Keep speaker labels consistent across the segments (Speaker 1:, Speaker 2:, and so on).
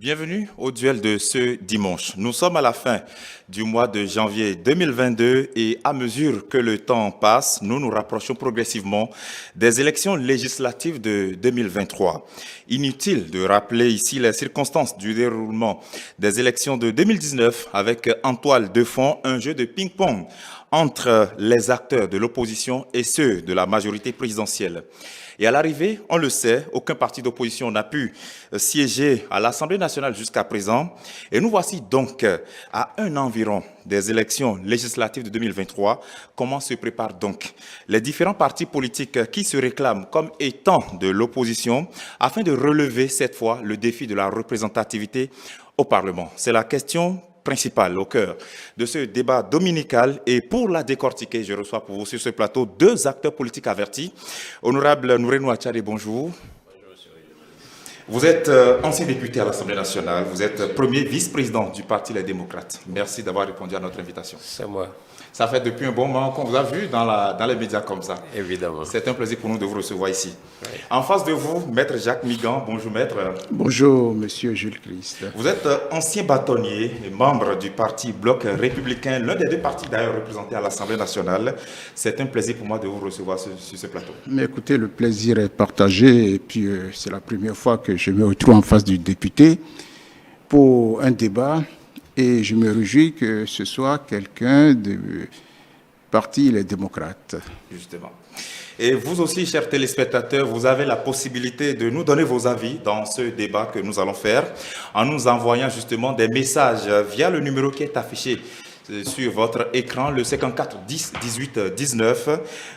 Speaker 1: Bienvenue au duel de ce dimanche. Nous sommes à la fin du mois de janvier 2022 et à mesure que le temps passe, nous nous rapprochons progressivement des élections législatives de 2023. Inutile de rappeler ici les circonstances du déroulement des élections de 2019 avec en toile de fond un jeu de ping-pong entre les acteurs de l'opposition et ceux de la majorité présidentielle. Et à l'arrivée, on le sait, aucun parti d'opposition n'a pu siéger à l'Assemblée nationale jusqu'à présent. Et nous voici donc à un an environ des élections législatives de 2023. Comment se préparent donc les différents partis politiques qui se réclament comme étant de l'opposition afin de relever cette fois le défi de la représentativité au Parlement? C'est la question principale au cœur de ce débat dominical, et pour la décortiquer, je reçois pour vous sur ce plateau deux acteurs politiques avertis. Honorable Nourenou Achare, bonjour. Vous êtes ancien député à l'Assemblée nationale, vous êtes premier vice-président du Parti Les Démocrates. Merci d'avoir répondu à notre invitation.
Speaker 2: C'est moi.
Speaker 1: Ça fait depuis un bon moment qu'on vous a vu dans les médias comme ça.
Speaker 2: Évidemment.
Speaker 1: C'est un plaisir pour nous de vous recevoir ici. Oui. En face de vous, Maître Jacques Migan. Bonjour, Maître.
Speaker 3: Bonjour, Monsieur Jules Christ.
Speaker 1: Vous êtes ancien bâtonnier et membre du parti Bloc républicain, l'un des deux partis d'ailleurs représentés à l'Assemblée nationale. C'est un plaisir pour moi de vous recevoir sur ce plateau.
Speaker 3: Mais écoutez, le plaisir est partagé, et puis c'est la première fois que je me retrouve en face du député pour un débat. Et je me réjouis que ce soit quelqu'un du Parti Les Démocrates.
Speaker 1: Justement. Et vous aussi, chers téléspectateurs, vous avez la possibilité de nous donner vos avis dans ce débat que nous allons faire en nous envoyant justement des messages via le numéro qui est affiché sur votre écran, le 54 10 18 19.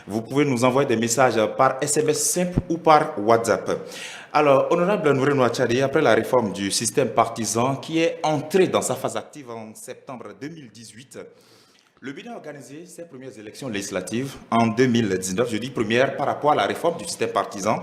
Speaker 1: Vous pouvez nous envoyer des messages par SMS simple ou par WhatsApp. Alors, honorable Nourenou Achare, après la réforme du système partisan qui est entrée dans sa phase active en septembre 2018, le Bénin a organisé ses premières élections législatives en 2019. Je dis première par rapport à la réforme du système partisan.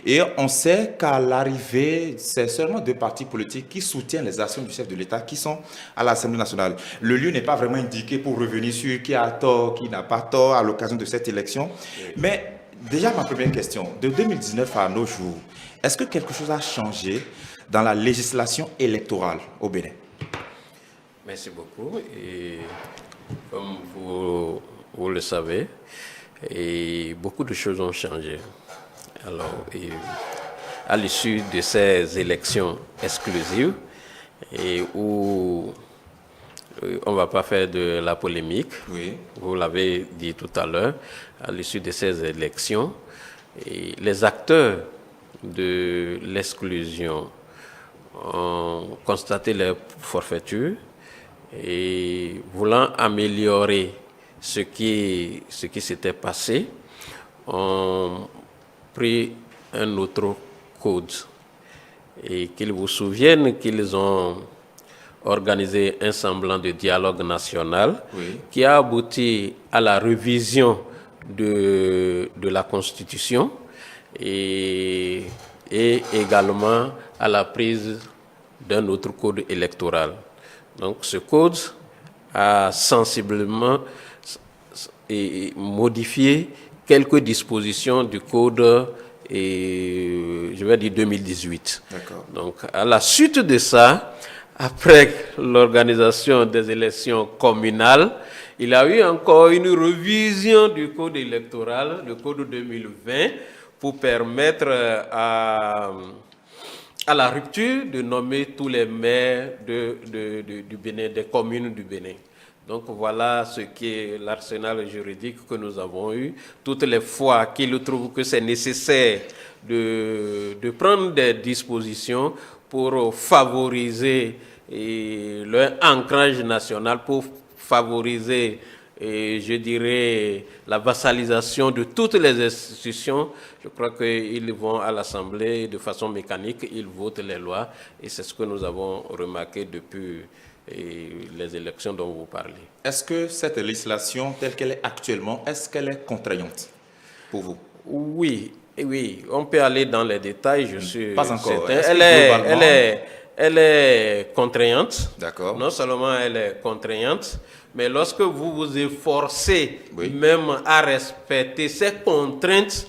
Speaker 1: Et on sait qu'à l'arrivée, c'est seulement deux partis politiques qui soutiennent les actions du chef de l'État qui sont à l'Assemblée nationale. Le lieu n'est pas vraiment indiqué pour revenir sur qui a tort, qui n'a pas tort à l'occasion de cette élection. Mais déjà, ma première question, de 2019 à nos jours, est-ce que quelque chose a changé dans la législation électorale au Bénin?
Speaker 2: Merci beaucoup. Et comme vous le savez, et beaucoup de choses ont changé. Alors, à l'issue de ces élections exclusives, et où on ne va pas faire de la polémique, oui. Vous l'avez dit tout à l'heure, à l'issue de ces élections, et les acteurs de l'exclusion ont constaté leur forfaiture et voulant améliorer ce qui s'était passé, ont pris un autre code. Et qu'ils vous souviennent qu'ils ont organisé un semblant de dialogue national, oui, qui a abouti à la révision de la Constitution et également à la prise d'un autre code électoral. Donc ce code a sensiblement modifié quelques dispositions du code, je vais dire 2018. D'accord. Donc à la suite de ça, après l'organisation des élections communales, il y a eu encore une révision du code électoral, le code 2020, pour permettre à la rupture de nommer tous les maires du Bénin, des communes du Bénin. Donc voilà ce qui est l'arsenal juridique que nous avons eu. Toutes les fois qu'ils trouvent que c'est nécessaire de prendre des dispositions pour favoriser leur ancrage national, pour favoriser, je dirais, la vassalisation de toutes les institutions. Je crois qu'ils vont à l'Assemblée de façon mécanique, ils votent les lois, et c'est ce que nous avons remarqué depuis les élections dont vous parlez.
Speaker 1: Est-ce que cette législation, telle qu'elle est actuellement, est-ce qu'elle est contraignante pour vous?
Speaker 2: Oui, on peut aller dans les détails, je suis
Speaker 1: pas encore.
Speaker 2: Elle est contraignante.
Speaker 1: D'accord.
Speaker 2: Non seulement elle est contraignante, mais lorsque vous vous efforcez, oui, même à respecter ces contraintes,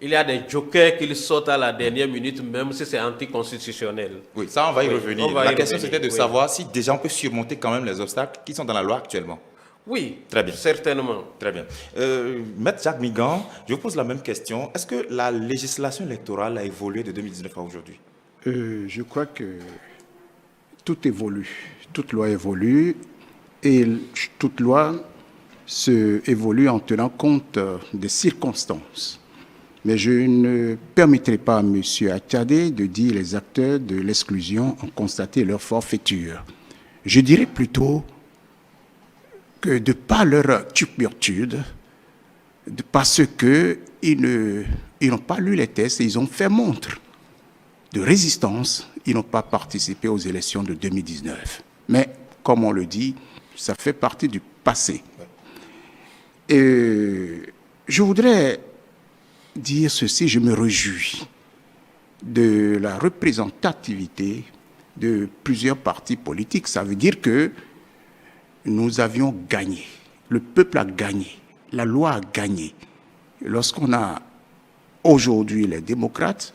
Speaker 2: il y a des jokers qui sortent à la dernière minute, même si c'est anticonstitutionnel.
Speaker 1: Oui, ça, on va y revenir. La question, c'était de
Speaker 2: oui.
Speaker 1: savoir si déjà on peut surmonter quand même les obstacles qui sont dans la loi actuellement.
Speaker 2: Oui,
Speaker 1: Très bien.
Speaker 2: Certainement.
Speaker 1: Très bien. Maître Jacques Migan, je vous pose la même question. Est-ce que la législation électorale a évolué de 2019 à aujourd'hui?
Speaker 3: Je crois que tout évolue, toute loi évolue et toute loi évolue en tenant compte des circonstances. Mais je ne permettrai pas à M. Attiadé de dire les acteurs de l'exclusion ont constaté leur forfaiture. Je dirais plutôt que de par leur turpitude, parce qu'ils n'ont pas lu les tests et ils ont fait montre de résistance, ils n'ont pas participé aux élections de 2019. Mais, comme on le dit, ça fait partie du passé. Et je voudrais dire ceci, je me réjouis de la représentativité de plusieurs partis politiques. Ça veut dire que nous avions gagné. Le peuple a gagné. La loi a gagné. Lorsqu'on a aujourd'hui les démocrates,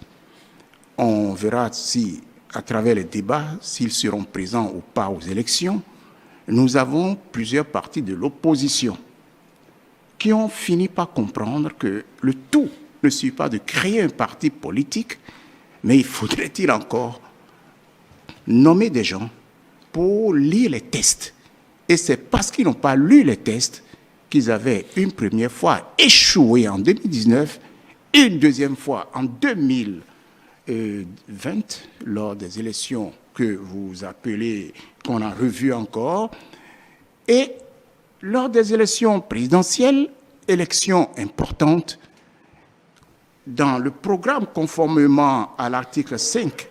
Speaker 3: on verra si, à travers les débats, s'ils seront présents ou pas aux élections. Nous avons plusieurs partis de l'opposition qui ont fini par comprendre que le tout ne suffit pas de créer un parti politique, mais il faudrait-il encore nommer des gens pour lire les tests. Et c'est parce qu'ils n'ont pas lu les tests qu'ils avaient une première fois échoué en 2019, une deuxième fois en 2020, lors des élections que vous appelez, qu'on a revues encore, et lors des élections présidentielles, élections importantes, dans le programme conformément à l'article 5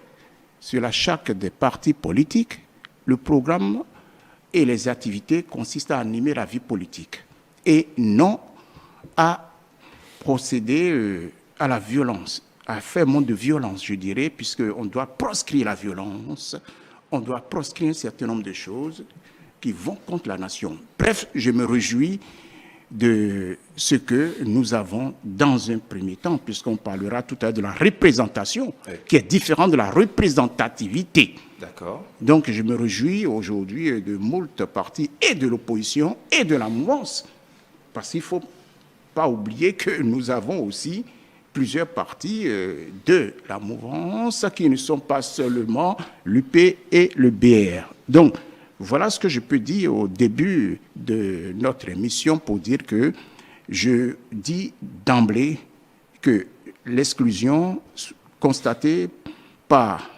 Speaker 3: sur la charte des partis politiques, le programme et les activités consistent à animer la vie politique et non à procéder à la violence, à faire montre de violence, je dirais, puisqu'on doit proscrire la violence, on doit proscrire un certain nombre de choses qui vont contre la nation. Bref, je me réjouis de ce que nous avons dans un premier temps, puisqu'on parlera tout à l'heure de la représentation, qui est différente de la représentativité.
Speaker 1: D'accord.
Speaker 3: Donc, je me réjouis aujourd'hui de moult partis et de l'opposition et de la mouvance, parce qu'il ne faut pas oublier que nous avons aussi plusieurs partis de la mouvance qui ne sont pas seulement l'UP et le BR. Donc, voilà ce que je peux dire au début de notre émission pour dire que je dis d'emblée que l'exclusion constatée par,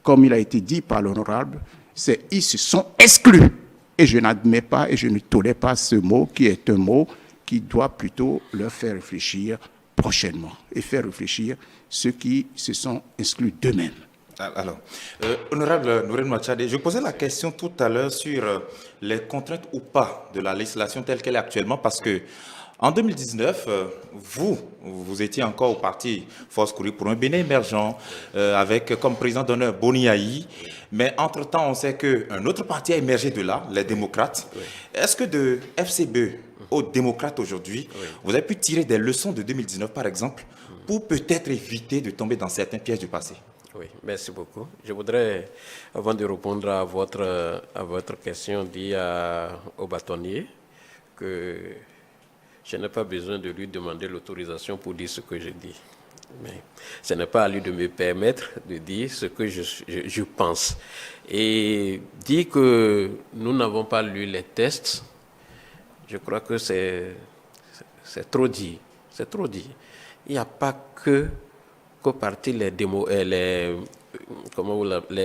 Speaker 3: comme il a été dit par l'honorable, c'est ils se sont exclus. Et je n'admets pas et je ne tolère pas ce mot qui est un mot qui doit plutôt leur faire réfléchir prochainement et faire réfléchir ceux qui se sont exclus d'eux-mêmes.
Speaker 1: Alors, honorable Nouren Machade, je posais la question tout à l'heure sur les contraintes ou pas de la législation telle qu'elle est actuellement, parce que en 2019, vous étiez encore au parti Force Courir pour un Bénin émergent, avec comme président d'honneur Boni Ayi, mais entre-temps, on sait qu'un autre parti a émergé de là, les démocrates. Oui. Est-ce que de FCB aux démocrates aujourd'hui, vous avez pu tirer des leçons de 2019, par exemple, pour peut-être éviter de tomber dans certains pièges du passé?
Speaker 2: Oui, merci beaucoup. Je voudrais, avant de répondre à votre question, dire au bâtonnier que je n'ai pas besoin de lui demander l'autorisation pour dire ce que je dis. Mais ce n'est pas à lui de me permettre de dire ce que je pense. Et dire que nous n'avons pas lu les tests, je crois que c'est trop dit. C'est trop dit. Il n'y a pas que parti les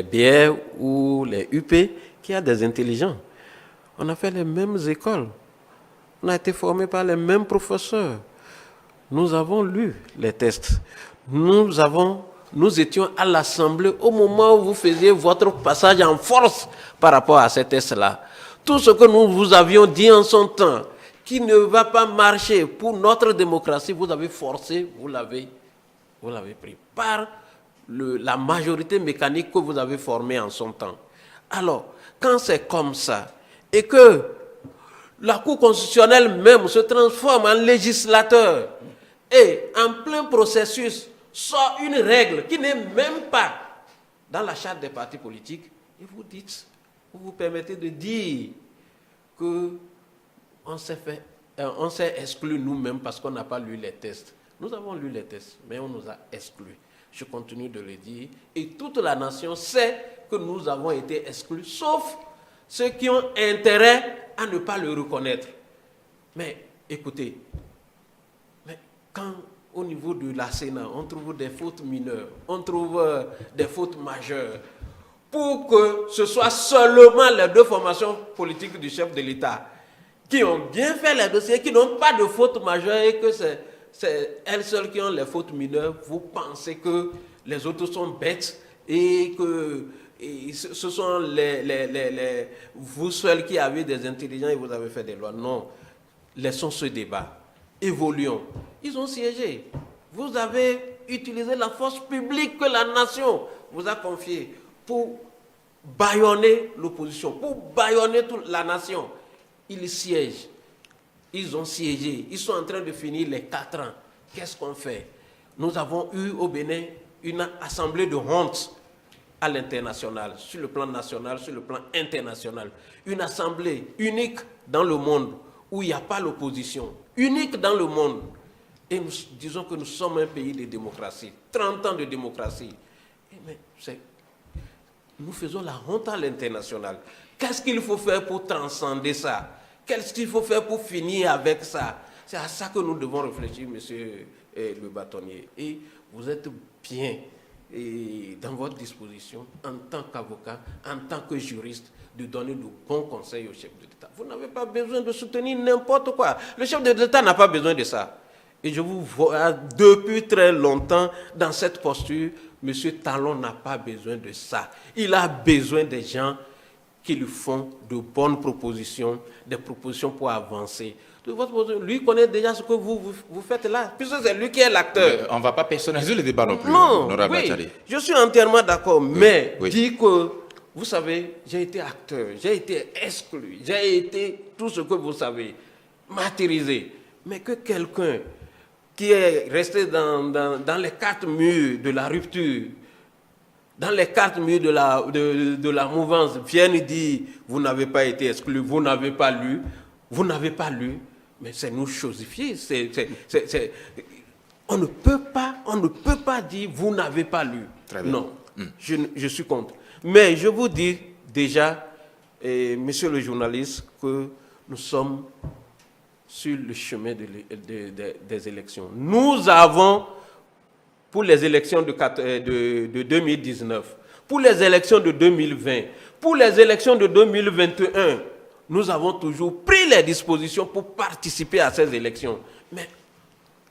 Speaker 2: BR ou les UP qui a des intelligents. On a fait les mêmes écoles. On a été formés par les mêmes professeurs. Nous avons lu les tests. Nous étions à l'Assemblée au moment où vous faisiez votre passage en force par rapport à ces tests-là. Tout ce que nous vous avions dit en son temps, qui ne va pas marcher pour notre démocratie, vous avez forcé, vous l'avez pris par la majorité mécanique que vous avez formée en son temps. Alors, quand c'est comme ça, et que la Cour constitutionnelle même se transforme en législateur, et en plein processus sort une règle qui n'est même pas dans la charte des partis politiques, et vous vous permettez de dire que on s'est exclu nous-mêmes parce qu'on n'a pas lu les tests. Nous avons lu les tests, mais on nous a exclus. Je continue de le dire. Et toute la nation sait que nous avons été exclus, sauf ceux qui ont intérêt à ne pas le reconnaître. Mais écoutez, quand au niveau de la Sénat, on trouve des fautes mineures, on trouve des fautes majeures, pour que ce soit seulement les deux formations politiques du chef de l'État qui ont bien fait les dossiers, qui n'ont pas de fautes majeures et que c'est elles seules qui ont les fautes mineures, vous pensez que les autres sont bêtes et que ce sont vous seuls qui avez des intelligents et vous avez fait des lois. Non, laissons ce débat. Évoluons. Ils ont siégé. Vous avez utilisé la force publique que la nation vous a confiée pour bâillonner l'opposition, pour bâillonner toute la nation. Ils siègent. Ils ont siégé. Ils sont en train de finir les 4 ans. Qu'est-ce qu'on fait? Nous avons eu au Bénin une assemblée de honte à l'international, sur le plan national, sur le plan international. Une assemblée unique dans le monde où il n'y a pas l'opposition. Unique dans le monde. Et nous disons que nous sommes un pays de démocratie. 30 ans de démocratie. Mais nous faisons la honte à l'international. Qu'est-ce qu'il faut faire pour transcender ça? Qu'est-ce qu'il faut faire pour finir avec ça? C'est à ça que nous devons réfléchir, monsieur le bâtonnier. Et vous êtes bien dans votre disposition, en tant qu'avocat, en tant que juriste, de donner de bons conseils au chef de l'État. Vous n'avez pas besoin de soutenir n'importe quoi. Le chef de l'État n'a pas besoin de ça. Et je vous vois depuis très longtemps dans cette posture. M. Talon n'a pas besoin de ça. Il a besoin des gens qui lui font de bonnes propositions, des propositions pour avancer. Lui connaît déjà ce que vous faites là, puisque c'est lui qui est l'acteur.
Speaker 1: On ne va pas personnaliser le débat non plus.
Speaker 2: Non, oui, je suis entièrement d'accord, mais dire que, vous savez, j'ai été acteur, j'ai été exclu, j'ai été tout ce que vous savez, martyrisé, mais que quelqu'un qui est resté dans les 4 murs de la rupture, dans les 4 murs de la mouvance, vienne dire, vous n'avez pas été exclu, vous n'avez pas lu, mais c'est nous chosifier. On ne peut pas dire, vous n'avez pas lu.
Speaker 1: Très bien.
Speaker 2: Non, je suis contre. Mais je vous dis déjà, monsieur le journaliste, que nous sommes sur le chemin des élections. Nous avons, pour les élections de 2019, pour les élections de 2020, pour les élections de 2021, nous avons toujours pris les dispositions pour participer à ces élections. Mais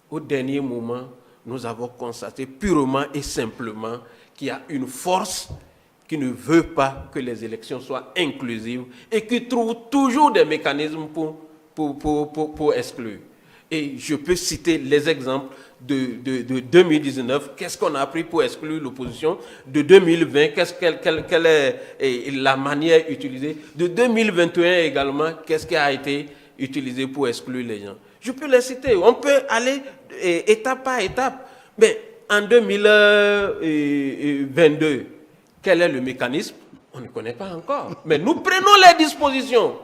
Speaker 2: au dernier moment, nous avons constaté purement et simplement qu'il y a une force qui ne veut pas que les élections soient inclusives et qui trouve toujours des mécanismes pour exclure. Et je peux citer les exemples de 2019, qu'est-ce qu'on a appris pour exclure l'opposition, de 2020, quelle est la manière utilisée, de 2021 également, qu'est-ce qui a été utilisé pour exclure les gens. Je peux les citer, on peut aller étape par étape, mais en 2022, quel est le mécanisme? On ne connaît pas encore, mais nous prenons les dispositions.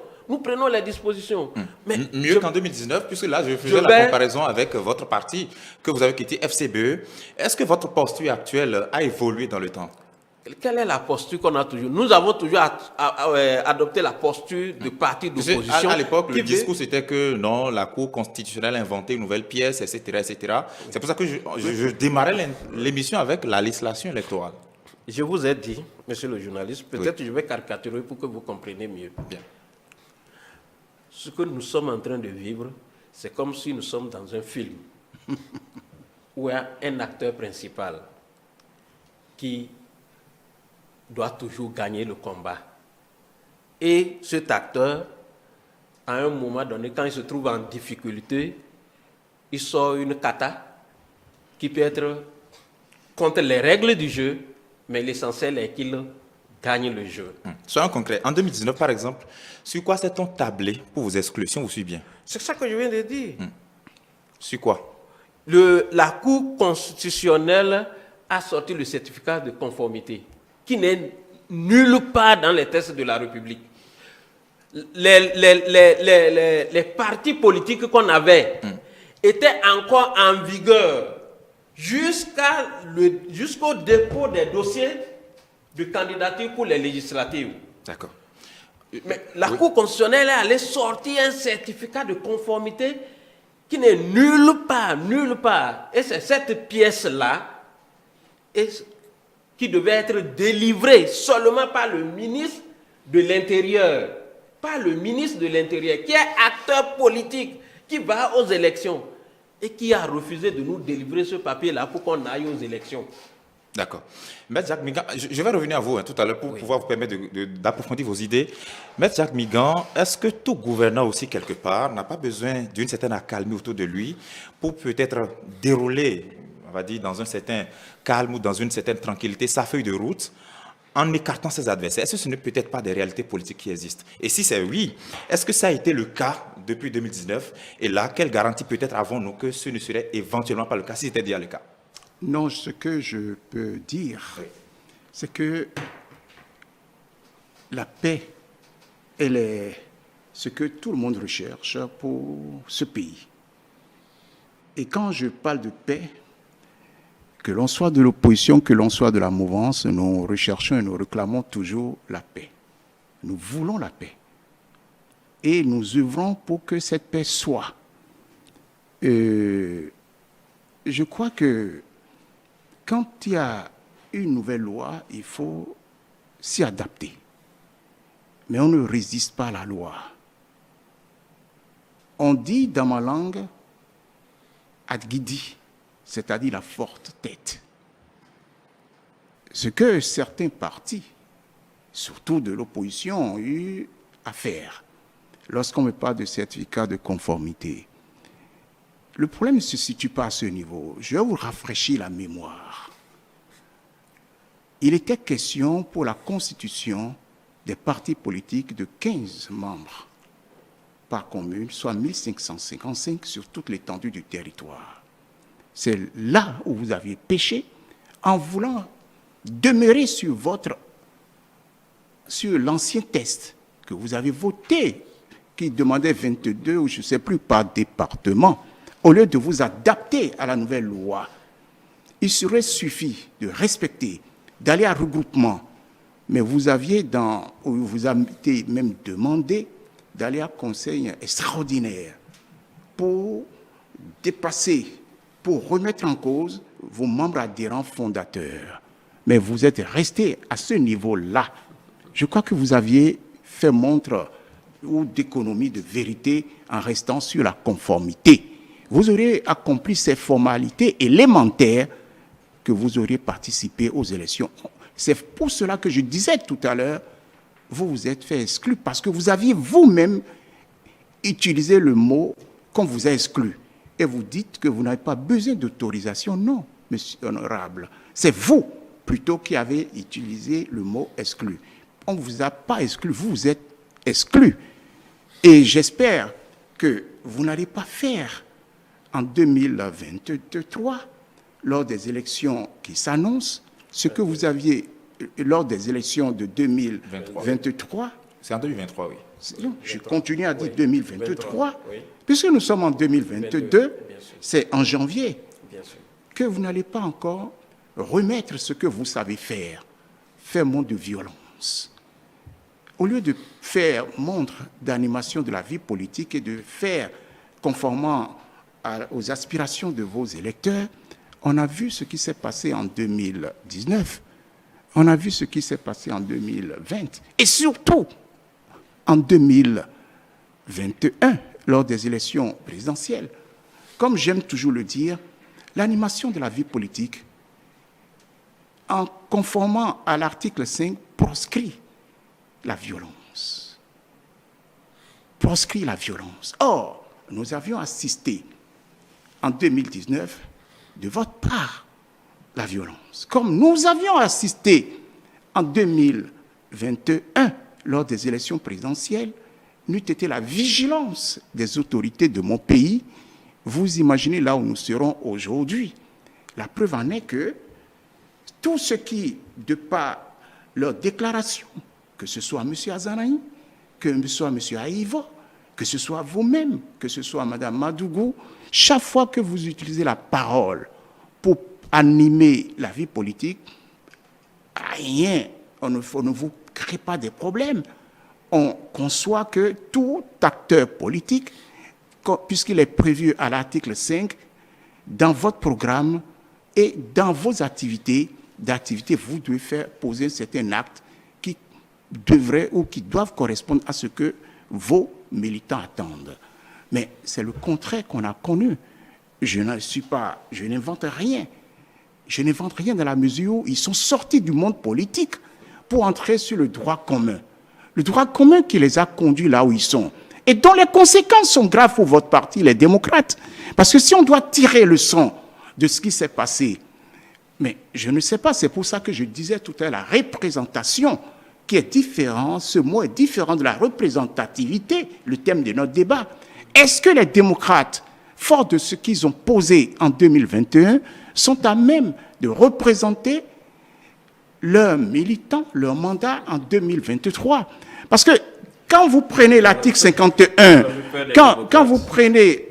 Speaker 2: Mais
Speaker 1: mieux qu'en 2019, puisque là, je faisais la comparaison avec votre parti, que vous avez quitté FCBE. Est-ce que votre posture actuelle a évolué dans le temps?
Speaker 2: Quelle est la posture qu'on a toujours? Nous avons toujours adopté la posture de parti d'opposition.
Speaker 1: À l'époque, le discours c'était que non, la Cour constitutionnelle a inventé une nouvelle pièce, etc. etc. C'est pour ça que je démarrais l'émission avec la législation électorale.
Speaker 2: Je vous ai dit, monsieur le journaliste, peut-être je vais caricaturer pour que vous compreniez mieux.
Speaker 1: Bien.
Speaker 2: Ce que nous sommes en train de vivre, c'est comme si nous sommes dans un film où il y a un acteur principal qui doit toujours gagner le combat. Et cet acteur, à un moment donné, quand il se trouve en difficulté, il sort une kata qui peut être contre les règles du jeu, mais l'essentiel est qu'il gagne le jeu.
Speaker 1: Soyons concrets. En 2019, par exemple, sur quoi s'est-on tablé pour vous exclure, si on vous suit bien?
Speaker 2: C'est ça que je viens de dire.
Speaker 1: Sur quoi?
Speaker 2: la Cour constitutionnelle a sorti le certificat de conformité, qui n'est nulle part dans les textes de la République. Les partis politiques qu'on avait étaient encore en vigueur jusqu'au dépôt des dossiers de candidature pour les législatives.
Speaker 1: D'accord.
Speaker 2: Mais la Cour constitutionnelle est allée sortir un certificat de conformité qui n'est nulle part. Et c'est cette pièce-là qui devait être délivrée seulement par le ministre de l'Intérieur. Par le ministre de l'Intérieur, qui est acteur politique, qui va aux élections et qui a refusé de nous délivrer ce papier-là pour qu'on aille aux élections.
Speaker 1: D'accord. Maître Jacques Migan, je vais revenir à vous tout à l'heure pour pouvoir vous permettre d'approfondir vos idées. Maître Jacques Migan, est-ce que tout gouvernant aussi, quelque part, n'a pas besoin d'une certaine accalmie autour de lui pour peut-être dérouler, on va dire, dans un certain calme ou dans une certaine tranquillité, sa feuille de route en écartant ses adversaires? Est-ce que ce n'est peut-être pas des réalités politiques qui existent? Et si c'est oui, est-ce que ça a été le cas depuis 2019? Et là, quelle garantie peut-être avons-nous que ce ne serait éventuellement pas le cas, si c'était déjà le cas?
Speaker 3: Non, ce que je peux dire, c'est que la paix, elle est ce que tout le monde recherche pour ce pays. Et quand je parle de paix, que l'on soit de l'opposition, que l'on soit de la mouvance, nous recherchons et nous réclamons toujours la paix. Nous voulons la paix. Et nous œuvrons pour que cette paix soit. Je crois que quand il y a une nouvelle loi, il faut s'y adapter. Mais on ne résiste pas à la loi. On dit dans ma langue, adgidi, c'est-à-dire la forte tête. Ce que certains partis, surtout de l'opposition, ont eu à faire lorsqu'on me parle de certificat de conformité. Le problème ne se situe pas à ce niveau. Je vais vous rafraîchir la mémoire. Il était question pour la constitution des partis politiques de 15 membres par commune, soit 1555 sur toute l'étendue du territoire. C'est là où vous aviez péché en voulant demeurer sur l'ancien texte que vous avez voté, qui demandait 22 ou je ne sais plus par département, au lieu de vous adapter à la nouvelle loi. Il serait suffi de respecter, d'aller à regroupement, mais vous avez même demandé d'aller à conseil extraordinaire pour dépasser, pour remettre en cause vos membres adhérents fondateurs. Mais vous êtes resté à ce niveau-là. Je crois que vous aviez fait montre d'économie de vérité en restant sur la conformité. Vous auriez accompli ces formalités élémentaires que vous auriez participé aux élections. C'est pour cela que je disais tout à l'heure, vous vous êtes fait exclure parce que vous aviez vous-même utilisé le mot qu'on vous a exclu. Et vous dites que vous n'avez pas besoin d'autorisation. Non, monsieur honorable. C'est vous plutôt qui avez utilisé le mot exclu. On ne vous a pas exclu, vous vous êtes exclu. Et j'espère que vous n'allez pas faire en 2023, lors des élections qui s'annoncent, ce que vous aviez lors des élections de 2023.
Speaker 1: C'est en 2023, oui.
Speaker 3: Non, je continue à dire 2023, puisque nous sommes en 2022, c'est en janvier, que vous n'allez pas encore remettre ce que vous savez faire montre de violence. Au lieu de faire montre d'animation de la vie politique et de faire conformément aux aspirations de vos électeurs, on a vu ce qui s'est passé en 2019, on a vu ce qui s'est passé en 2020, et surtout en 2021, lors des élections présidentielles. Comme j'aime toujours le dire, l'animation de la vie politique, en conformant à l'article 5, proscrit la violence. Proscrit la violence. Or, nous avions assisté en 2019 de votre part la violence. Comme nous avions assisté en 2021 lors des élections présidentielles, n'eût été la vigilance des autorités de mon pays vous imaginez là où nous serons aujourd'hui. La preuve en est que tout ce qui, de par leur déclaration, que ce soit M. Azanaï, que ce soit M. Aïva, que ce soit vous-même, que ce soit Mme Madougou, chaque fois que vous utilisez la parole pour animer la vie politique, rien, on ne vous crée pas des problèmes. On conçoit que tout acteur politique, puisqu'il est prévu à l'article 5, dans votre programme et dans vos activités, vous devez faire poser certains actes qui devraient ou qui doivent correspondre à ce que vos militants attendent. Mais c'est le contraire qu'on a connu. Je n'invente rien. Je n'invente rien dans la mesure où ils sont sortis du monde politique pour entrer sur le droit commun. Le droit commun qui les a conduits là où ils sont. Et dont les conséquences sont graves pour votre parti, les démocrates. Parce que si on doit tirer le son de ce qui s'est passé, mais je ne sais pas, c'est pour ça que je disais tout à l'heure, la représentation qui est différent, ce mot est différent de la représentativité, le thème de notre débat. Est-ce que les démocrates, forts de ce qu'ils ont posé en 2021, sont à même de représenter leurs militants, leur mandat en 2023? Parce que quand vous prenez l'article 51, quand vous prenez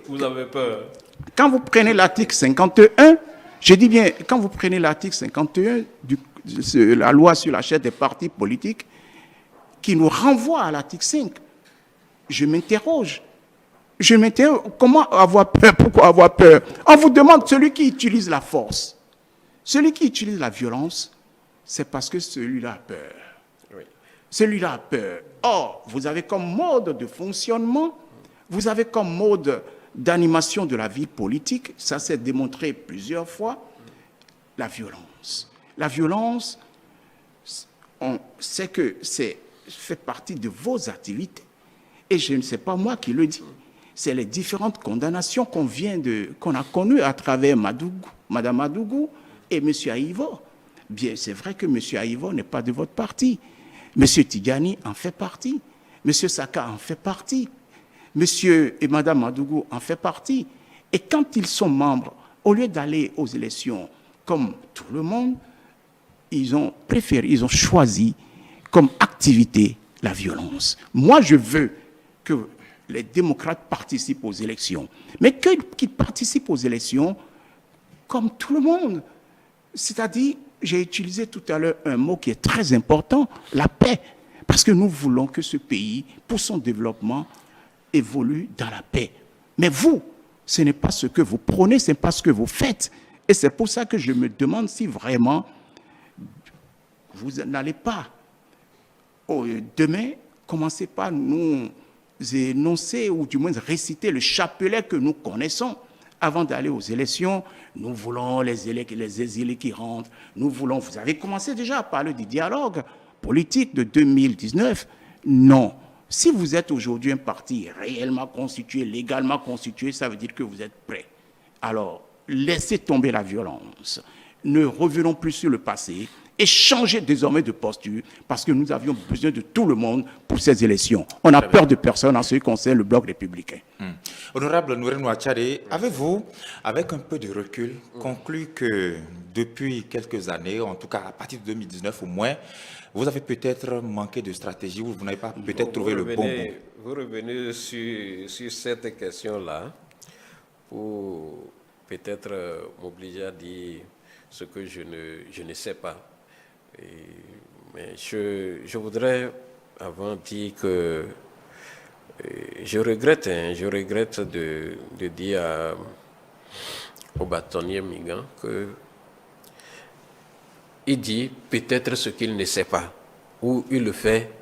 Speaker 3: l'article 51, je dis bien, quand vous prenez l'article 51 de la loi sur la charte des partis politiques, qui nous renvoie à l'article 5, je m'interroge. Comment avoir peur? Pourquoi avoir peur? On vous demande, celui qui utilise la force, celui qui utilise la violence, c'est parce que celui-là a peur. Oui. Celui-là a peur. Or, vous avez comme mode de fonctionnement, vous avez comme mode d'animation de la vie politique, ça s'est démontré plusieurs fois, la violence. La violence, on sait que c'est fait partie de vos activités. Et je ne sais pas moi qui le dis. C'est les différentes condamnations qu'on a connues à travers Mme Madougou et M. Aïvo. Bien, c'est vrai que M. Aïvo n'est pas de votre parti. M. Tigani en fait partie. M. Saka en fait partie. M. et Mme Madougou en fait partie. Et quand ils sont membres, au lieu d'aller aux élections comme tout le monde, ils ont choisi comme activité la violence. Moi, je veux que les démocrates participent aux élections, mais qu'ils participent aux élections comme tout le monde. C'est-à-dire, j'ai utilisé tout à l'heure un mot qui est très important, la paix. Parce que nous voulons que ce pays, pour son développement, évolue dans la paix. Mais vous, ce n'est pas ce que vous prônez, ce n'est pas ce que vous faites. Et c'est pour ça que je me demande si vraiment vous n'allez pas, demain, commencez par nous énoncer ou du moins réciter le chapelet que nous connaissons avant d'aller aux élections. Nous voulons les exilés qui rentrent. Vous avez commencé déjà à parler du dialogue politique de 2019. Non. Si vous êtes aujourd'hui un parti réellement constitué, légalement constitué, ça veut dire que vous êtes prêt. Alors, laissez tomber la violence. Ne revenons plus sur le passé et changez désormais de posture parce que nous avions besoin de tout le monde pour ces élections. On a peur de personne en ce qui concerne le bloc républicain.
Speaker 1: Honorable Nouren Ouachare, avez-vous, avec un peu de recul, conclu que depuis quelques années, en tout cas à partir de 2019 au moins, vous avez peut-être manqué de stratégie ou vous n'avez pas peut-être trouvé le bon mot?
Speaker 2: Vous revenez sur cette question-là pour peut-être m'obliger à dire ce que je ne sais pas. Mais je voudrais avant dire que je regrette de dire au bâtonnier Mingan que il dit peut-être ce qu'il ne sait pas, ou il le fait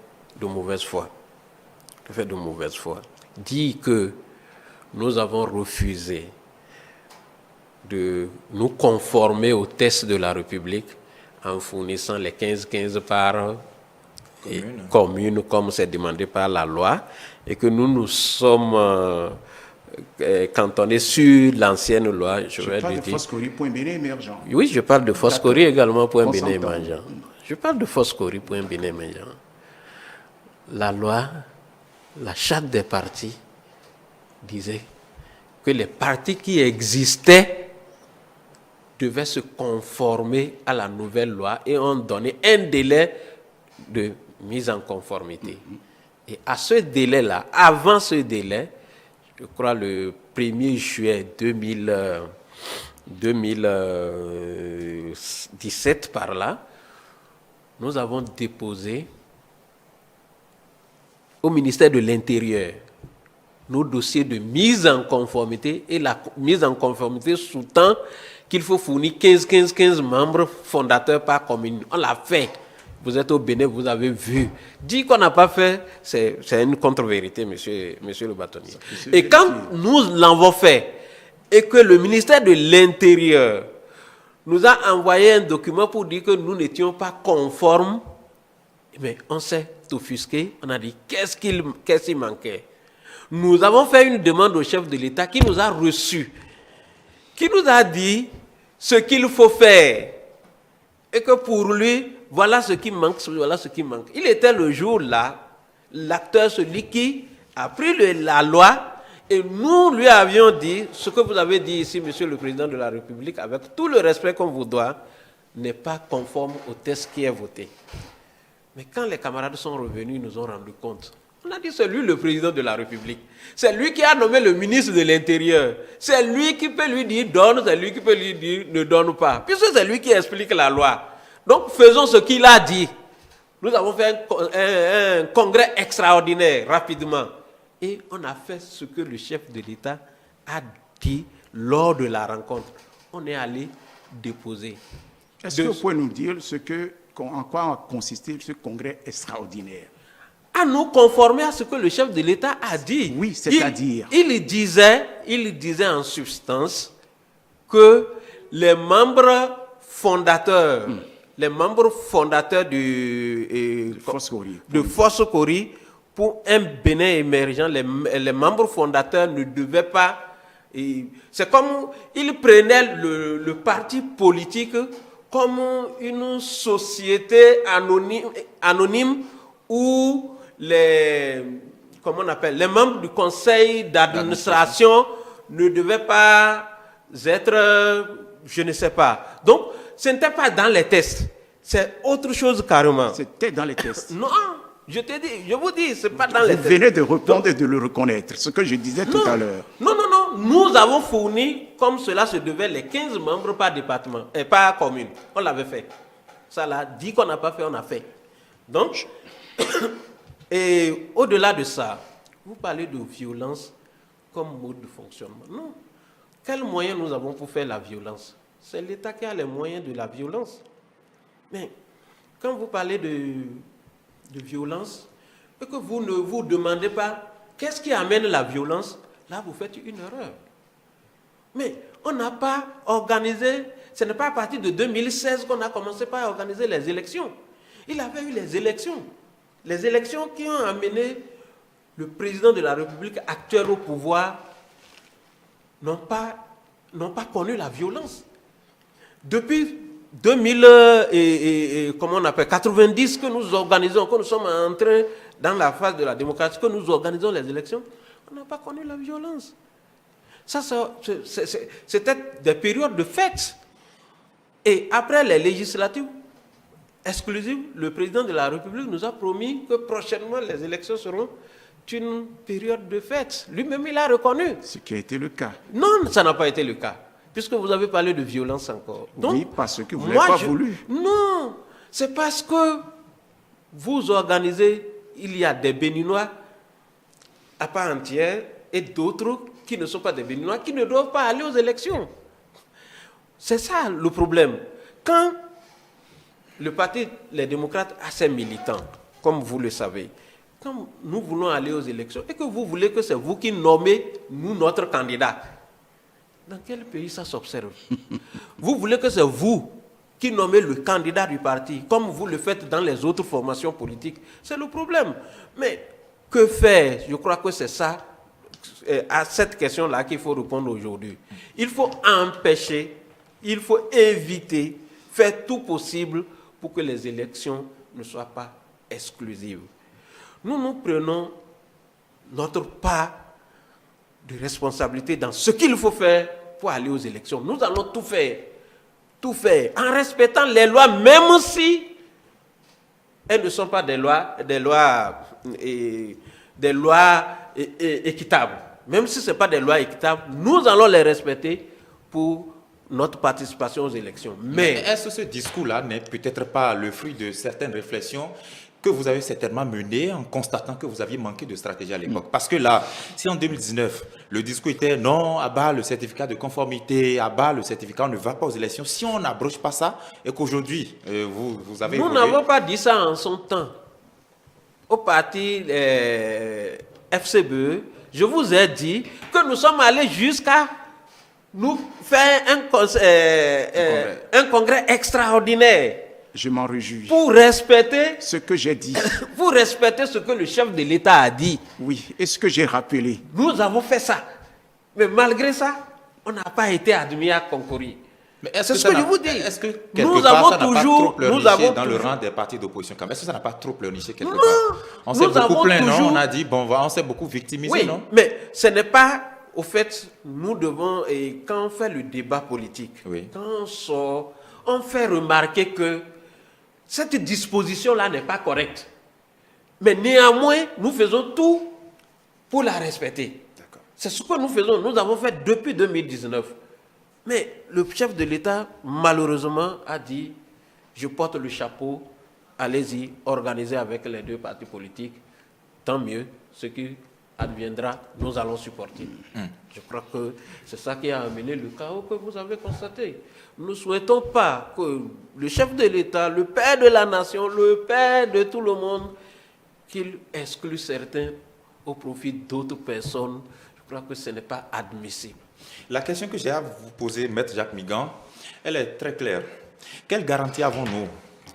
Speaker 2: de mauvaise foi. Dit que nous avons refusé de nous conformer aux tests de la République en fournissant les 15-15 par commune, comme c'est demandé par la loi, et que nous nous sommes cantonnés sur l'ancienne loi.
Speaker 3: Je parle de Foscori, point Bénin émergent.
Speaker 2: Oui, je parle de Foscori également, point Bénin émergent. Je parle de Foscori, point Bénin émergent. La loi, la charte des partis disait que les partis qui existaient devaient se conformer à la nouvelle loi et ont donné un délai de mise en conformité. Et à ce délai-là, avant ce délai, je crois le 1er juillet 2017 par là, nous avons déposé au ministère de l'Intérieur nos dossiers de mise en conformité, et la mise en conformité sous-tend qu'il faut fournir 15 membres fondateurs par commune. On l'a fait. Vous êtes au Bénin, vous avez vu. Dire qu'on n'a pas fait, c'est une contre-vérité, monsieur le bâtonnier. Et quand nous l'avons fait, et que le ministère de l'Intérieur nous a envoyé un document pour dire que nous n'étions pas conformes, mais on s'est offusqué, on a dit qu'est-ce qu'il manquait. Nous avons fait une demande au chef de l'État qui nous a reçus, qui nous a dit ce qu'il faut faire, et que pour lui, voilà ce qui manque, voilà ce qui manque. Il était le jour-là, l'acteur, celui qui a pris la loi, et nous lui avions dit, ce que vous avez dit ici, monsieur le président de la République, avec tout le respect qu'on vous doit, n'est pas conforme au texte qui est voté. Mais quand les camarades sont revenus, ils nous ont rendu compte. On a dit, c'est lui le président de la République. C'est lui qui a nommé le ministre de l'Intérieur. C'est lui qui peut lui dire donne, c'est lui qui peut lui dire ne donne pas. Puisque c'est lui qui explique la loi. Donc faisons ce qu'il a dit. Nous avons fait un congrès extraordinaire rapidement. Et on a fait ce que le chef de l'État a dit lors de la rencontre. On est allé déposer.
Speaker 3: Est-ce que vous pouvez nous dire en quoi a consisté ce congrès extraordinaire?
Speaker 2: À nous conformer à ce que le chef de l'État a dit.
Speaker 3: Oui, c'est-à-dire
Speaker 2: il disait en substance que les membres fondateurs, de Force Cori, pour un Bénin émergent, les membres fondateurs ne devaient pas... C'est comme ils prenaient le parti politique comme une société anonyme où les membres du conseil d'administration ne devaient pas être, je ne sais pas. Donc, ce n'était pas dans les tests. C'est autre chose carrément.
Speaker 3: C'était dans les tests.
Speaker 2: Non, je vous dis, c'est pas dans les tests.
Speaker 3: Vous venez de répondre et de le reconnaître, ce que je disais tout à l'heure.
Speaker 2: Non. Nous avons fourni, comme cela se devait, les 15 membres par département, et par commune. On l'avait fait. Ça l'a dit qu'on n'a pas fait, on a fait. Donc, et au-delà de ça, vous parlez de violence comme mode de fonctionnement. Non. Quels moyens nous avons pour faire la violence? C'est l'État qui a les moyens de la violence. Mais quand vous parlez de violence, et que vous ne vous demandez pas qu'est-ce qui amène la violence, là vous faites une erreur. Mais on n'a pas organisé, ce n'est pas à partir de 2016 qu'on a commencé par organiser les élections. Il avait eu les élections qui ont amené le président de la République actuel au pouvoir n'ont pas connu la violence. Depuis 90 que nous organisons, que nous sommes entrés dans la phase de la démocratie, que nous organisons les élections, on n'a pas connu la violence. Ça, c'était des périodes de fête. Et après les législatives exclusives, le président de la République nous a promis que prochainement les élections seront une période de fête. Lui-même, il a reconnu.
Speaker 3: Ce qui a été le cas.
Speaker 2: Non, ça n'a pas été le cas. Puisque vous avez parlé de violence encore. Donc,
Speaker 3: oui, parce que vous n'avez pas voulu.
Speaker 2: Non, c'est parce que vous organisez, il y a des Béninois à part entière et d'autres qui ne sont pas des Béninois, qui ne doivent pas aller aux élections. C'est ça le problème. Quand le parti, les démocrates, a ses militants, comme vous le savez, quand nous voulons aller aux élections et que vous voulez que c'est vous qui nommez nous notre candidat, dans quel pays ça s'observe? Vous voulez que c'est vous qui nommez le candidat du parti, comme vous le faites dans les autres formations politiques. C'est le problème. Mais que faire? Je crois que c'est ça, à cette question-là qu'il faut répondre aujourd'hui. Il faut empêcher, il faut éviter, faire tout possible pour que les élections ne soient pas exclusives. Nous prenons notre part de responsabilité dans ce qu'il faut faire pour aller aux élections. Nous allons tout faire, en respectant les lois, même si elles ne sont pas des lois équitables. Même si ce n'est pas des lois équitables, nous allons les respecter pour notre participation aux élections. Mais
Speaker 1: est-ce que ce discours-là n'est peut-être pas le fruit de certaines réflexions que vous avez certainement menées en constatant que vous aviez manqué de stratégie à l'époque? Parce que là, si en 2019, le discours était non, à bas le certificat de conformité, à bas le certificat, on ne va pas aux élections. Si on n'abroge pas ça et qu'aujourd'hui, vous avez...
Speaker 2: Nous n'avons pas dit ça en son temps. Au parti FCBE, je vous ai dit que nous sommes allés jusqu'à nous faire un congrès extraordinaire.
Speaker 3: Je m'en réjouis.
Speaker 2: Pour respecter
Speaker 3: ce que j'ai dit.
Speaker 2: Pour respecter ce que le chef de l'État a dit.
Speaker 3: Oui, et ce que j'ai rappelé.
Speaker 2: Nous avons fait ça. Mais malgré ça, on n'a pas été admis à concourir.
Speaker 1: C'est
Speaker 2: ce que je vous dis.
Speaker 1: Est-ce que quelque part, ça n'a pas trop pleurniché dans le rang des partis d'opposition? Est-ce que ça n'a pas trop pleurniché quelque part? On s'est beaucoup plaint, non? On a dit, bon, on s'est beaucoup victimisé,
Speaker 2: oui,
Speaker 1: non?
Speaker 2: Mais ce n'est pas... Au fait, nous devons, et quand on fait le débat politique, quand on sort, on fait remarquer que cette disposition-là n'est pas correcte. Mais néanmoins, nous faisons tout pour la respecter. C'est ce que nous faisons. Nous avons fait depuis 2019. Mais le chef de l'État, malheureusement, a dit « Je porte le chapeau, allez-y, organisez avec les deux partis politiques. Tant mieux, ce qui adviendra, nous allons supporter. » Je crois que c'est ça qui a amené le chaos que vous avez constaté. Nous ne souhaitons pas que le chef de l'État, le père de la nation, le père de tout le monde, qu'il exclue certains au profit d'autres personnes. Je crois que ce n'est pas admissible.
Speaker 1: La question que j'ai à vous poser, Maître Jacques Migan, elle est très claire. Quelle garantie avons-nous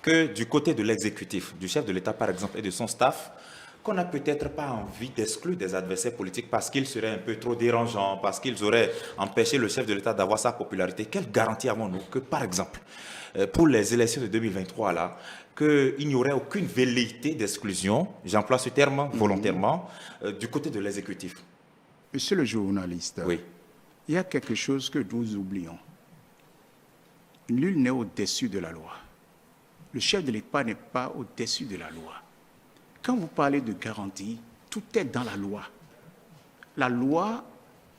Speaker 1: que du côté de l'exécutif, du chef de l'État par exemple et de son staff, qu'on n'a peut-être pas envie d'exclure des adversaires politiques parce qu'ils seraient un peu trop dérangeants, parce qu'ils auraient empêché le chef de l'État d'avoir sa popularité? Quelle garantie avons-nous que, par exemple, pour les élections de 2023, là, qu'il n'y aurait aucune velléité d'exclusion, j'emploie ce terme volontairement, du côté de l'exécutif?
Speaker 3: Monsieur le journaliste,
Speaker 1: oui.
Speaker 3: Il y a quelque chose que nous oublions. Nul n'est au-dessus de la loi. Le chef de l'État n'est pas au-dessus de la loi. Quand vous parlez de garantie, tout est dans la loi. La loi,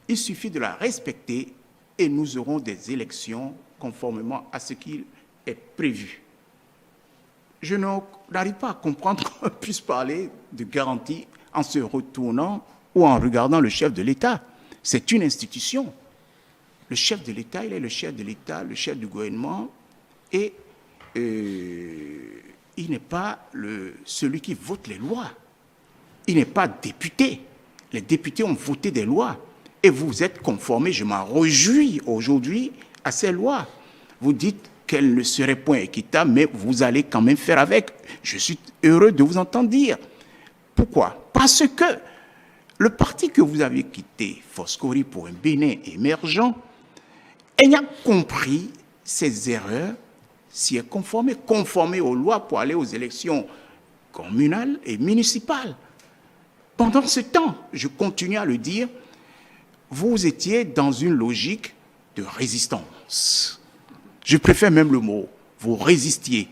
Speaker 3: il suffit de la respecter et nous aurons des élections conformément à ce qui est prévu. Je n'arrive pas à comprendre qu'on puisse parler de garantie en se retournant ou en regardant le chef de l'État. C'est une institution. Le chef de l'État, il est le chef de l'État, le chef du gouvernement, et il n'est pas celui qui vote les lois. Il n'est pas député. Les députés ont voté des lois. Et vous êtes conformés, je m'en réjouis aujourd'hui, à ces lois. Vous dites qu'elles ne seraient point équitables, mais vous allez quand même faire avec. Je suis heureux de vous entendre dire. Pourquoi? Parce que le parti que vous avez quitté, Foscori, pour un Bénin émergent, ayant compris ses erreurs, s'y est conformé aux lois pour aller aux élections communales et municipales. Pendant ce temps, je continue à le dire, vous étiez dans une logique de résistance. Je préfère même le mot, vous résistiez.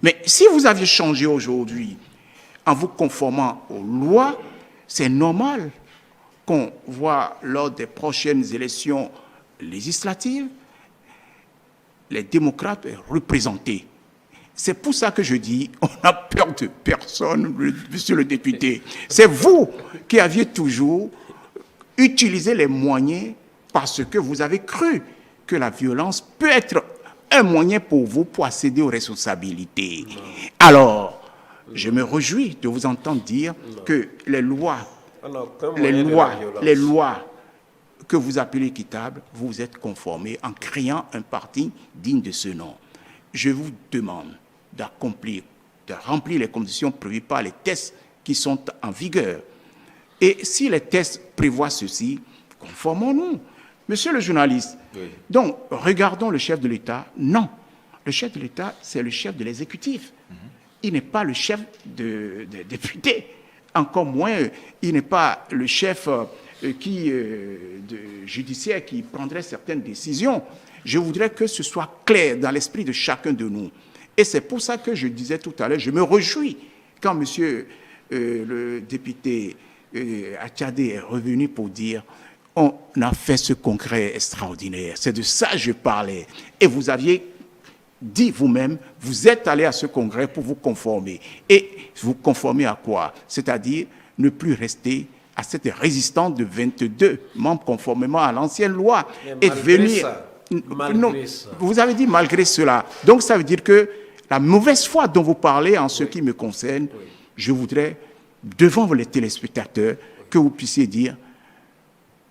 Speaker 3: Mais si vous aviez changé aujourd'hui en vous conformant aux lois, c'est normal qu'on voit lors des prochaines élections législatives les démocrates représentés. C'est pour ça que je dis, on n'a peur de personne, monsieur le député. C'est vous qui aviez toujours utilisé les moyens parce que vous avez cru que la violence peut être un moyen pour vous pour accéder aux responsabilités. Alors, je me réjouis de vous entendre dire que les lois que vous appelez équitables, vous vous êtes conformés en créant un parti digne de ce nom. Je vous demande de remplir les conditions prévues par les tests qui sont en vigueur. Et si les tests prévoient ceci, conformons-nous. Monsieur le journaliste, oui. Donc, regardons le chef de l'État. Non, le chef de l'État, c'est le chef de l'exécutif. Il n'est pas le chef des députés. Encore moins, il n'est pas le chef judiciaire qui prendrait certaines décisions. Je voudrais que ce soit clair dans l'esprit de chacun de nous. Et c'est pour ça que je disais tout à l'heure, je me réjouis quand monsieur le député Attiadé est revenu pour dire on a fait ce congrès extraordinaire. C'est de ça que je parlais. Et vous aviez dit vous-même, vous êtes allé à ce congrès pour vous conformer. Et vous conformer à quoi? C'est-à-dire ne plus rester à cette résistance de 22 membres conformément à l'ancienne loi. Et venir... Non, vous avez dit malgré cela. Donc ça veut dire que la mauvaise foi dont vous parlez en ce qui me concerne, je voudrais, devant les téléspectateurs, que vous puissiez dire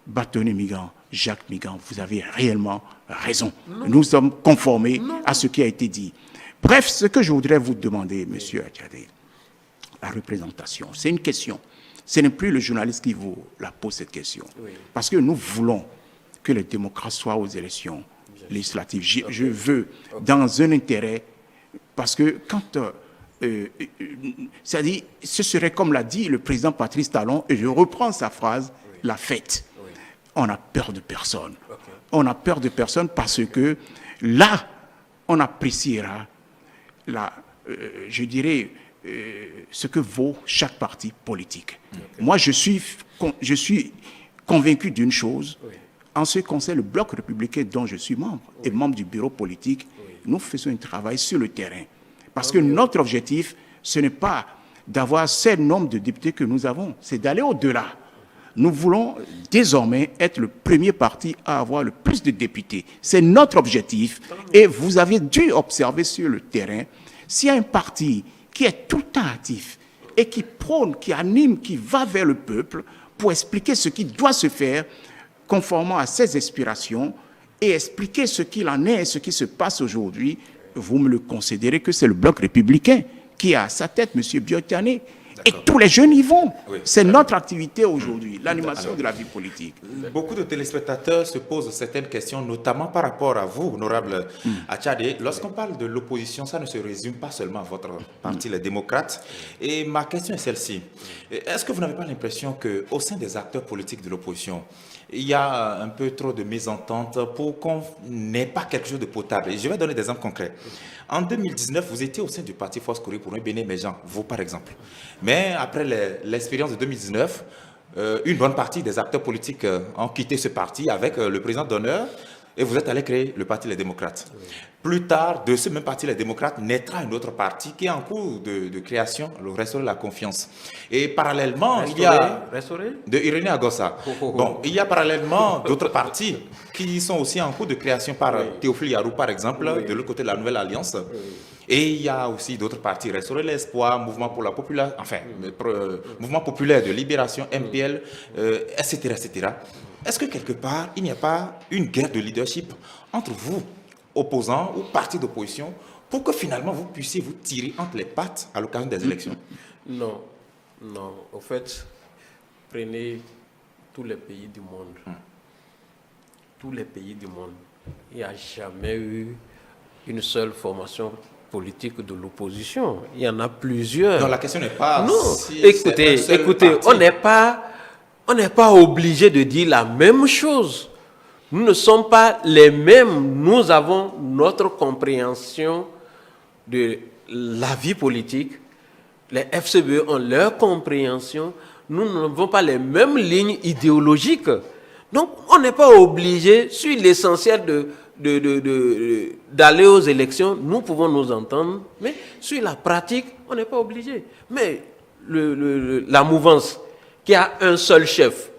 Speaker 3: Bâtonnet Migan, Jacques Migan, vous avez réellement raison. Nous sommes conformés à ce qui a été dit. Bref, ce que je voudrais vous demander, monsieur Attiadé, la représentation, c'est une question. Ce n'est plus le journaliste qui vous la pose cette question. Parce que nous voulons que les démocrates soient aux élections législatives. Je veux, dans un intérêt, parce que quand... c'est-à-dire, ce serait comme l'a dit le président Patrice Talon, et je reprends sa phrase, la fête. On a peur de personne. On a peur de personne parce que là, on appréciera, je dirais, ce que vaut chaque parti politique. Moi, je suis convaincu d'une chose. En ce qui concerne le bloc républicain dont je suis membre et membre du bureau politique, nous faisons un travail sur le terrain. Parce que notre objectif, ce n'est pas d'avoir ce nombre de députés que nous avons, c'est d'aller au-delà. Nous voulons désormais être le premier parti à avoir le plus de députés. C'est notre objectif. Et vous avez dû observer sur le terrain, s'il y a un parti qui est tout le temps actif et qui prône, qui anime, qui va vers le peuple pour expliquer ce qui doit se faire conformément à ses aspirations et expliquer ce qu'il en est et ce qui se passe aujourd'hui, vous me le considérez que c'est le bloc républicain qui a à sa tête, M. Biotiané. Et tous les jeunes y vont. C'est notre activité aujourd'hui, l'animation de la vie politique.
Speaker 1: Beaucoup de téléspectateurs se posent certaines questions, notamment par rapport à vous, honorable Attiadé. Lorsqu'on parle de l'opposition, ça ne se résume pas seulement à votre parti, les démocrates. Et ma question est celle-ci. Est-ce que vous n'avez pas l'impression qu'au sein des acteurs politiques de l'opposition, il y a un peu trop de mésentente pour qu'on n'ait pas quelque chose de potable? Et je vais donner des exemples concrets. En 2019, vous étiez au sein du parti Force Courrier pour un Bénin émergent, vous par exemple. Mais après l'expérience de 2019, une bonne partie des acteurs politiques ont quitté ce parti avec le président d'honneur et vous êtes allé créer le parti Les Démocrates. Plus tard, de ce même parti Les Démocrates, naîtra un autre parti qui est en cours de création, le Restaurer la confiance. Et parallèlement, il y a... De Irénée Agossa. Bon, il y a parallèlement d'autres partis qui sont aussi en cours de création par Théophile Yarou, par exemple, de l'autre côté de la Nouvelle Alliance. Et il y a aussi d'autres partis, Restaurer l'Espoir, Mouvement pour la population, enfin, Mouvement populaire de libération, MPL, etc., etc. Est-ce que quelque part, il n'y a pas une guerre de leadership entre vous, opposants ou partis d'opposition, pour que finalement vous puissiez vous tirer entre les pattes à l'occasion des élections?
Speaker 2: Non, non. Au fait, prenez tous les pays du monde. Tous les pays du monde. Il n'y a jamais eu une seule formation politique de l'opposition. Il y en a plusieurs.
Speaker 1: Non, la question n'est pas...
Speaker 2: Non,
Speaker 1: si
Speaker 2: écoutez, on n'est pas obligé de dire la même chose. Nous ne sommes pas les mêmes. Nous avons notre compréhension de la vie politique. Les FCBE ont leur compréhension. Nous n'avons pas les mêmes lignes idéologiques. Donc, on n'est pas obligé, sur l'essentiel d'aller aux élections, nous pouvons nous entendre, mais sur la pratique, on n'est pas obligé. Mais la mouvance qui a un seul chef,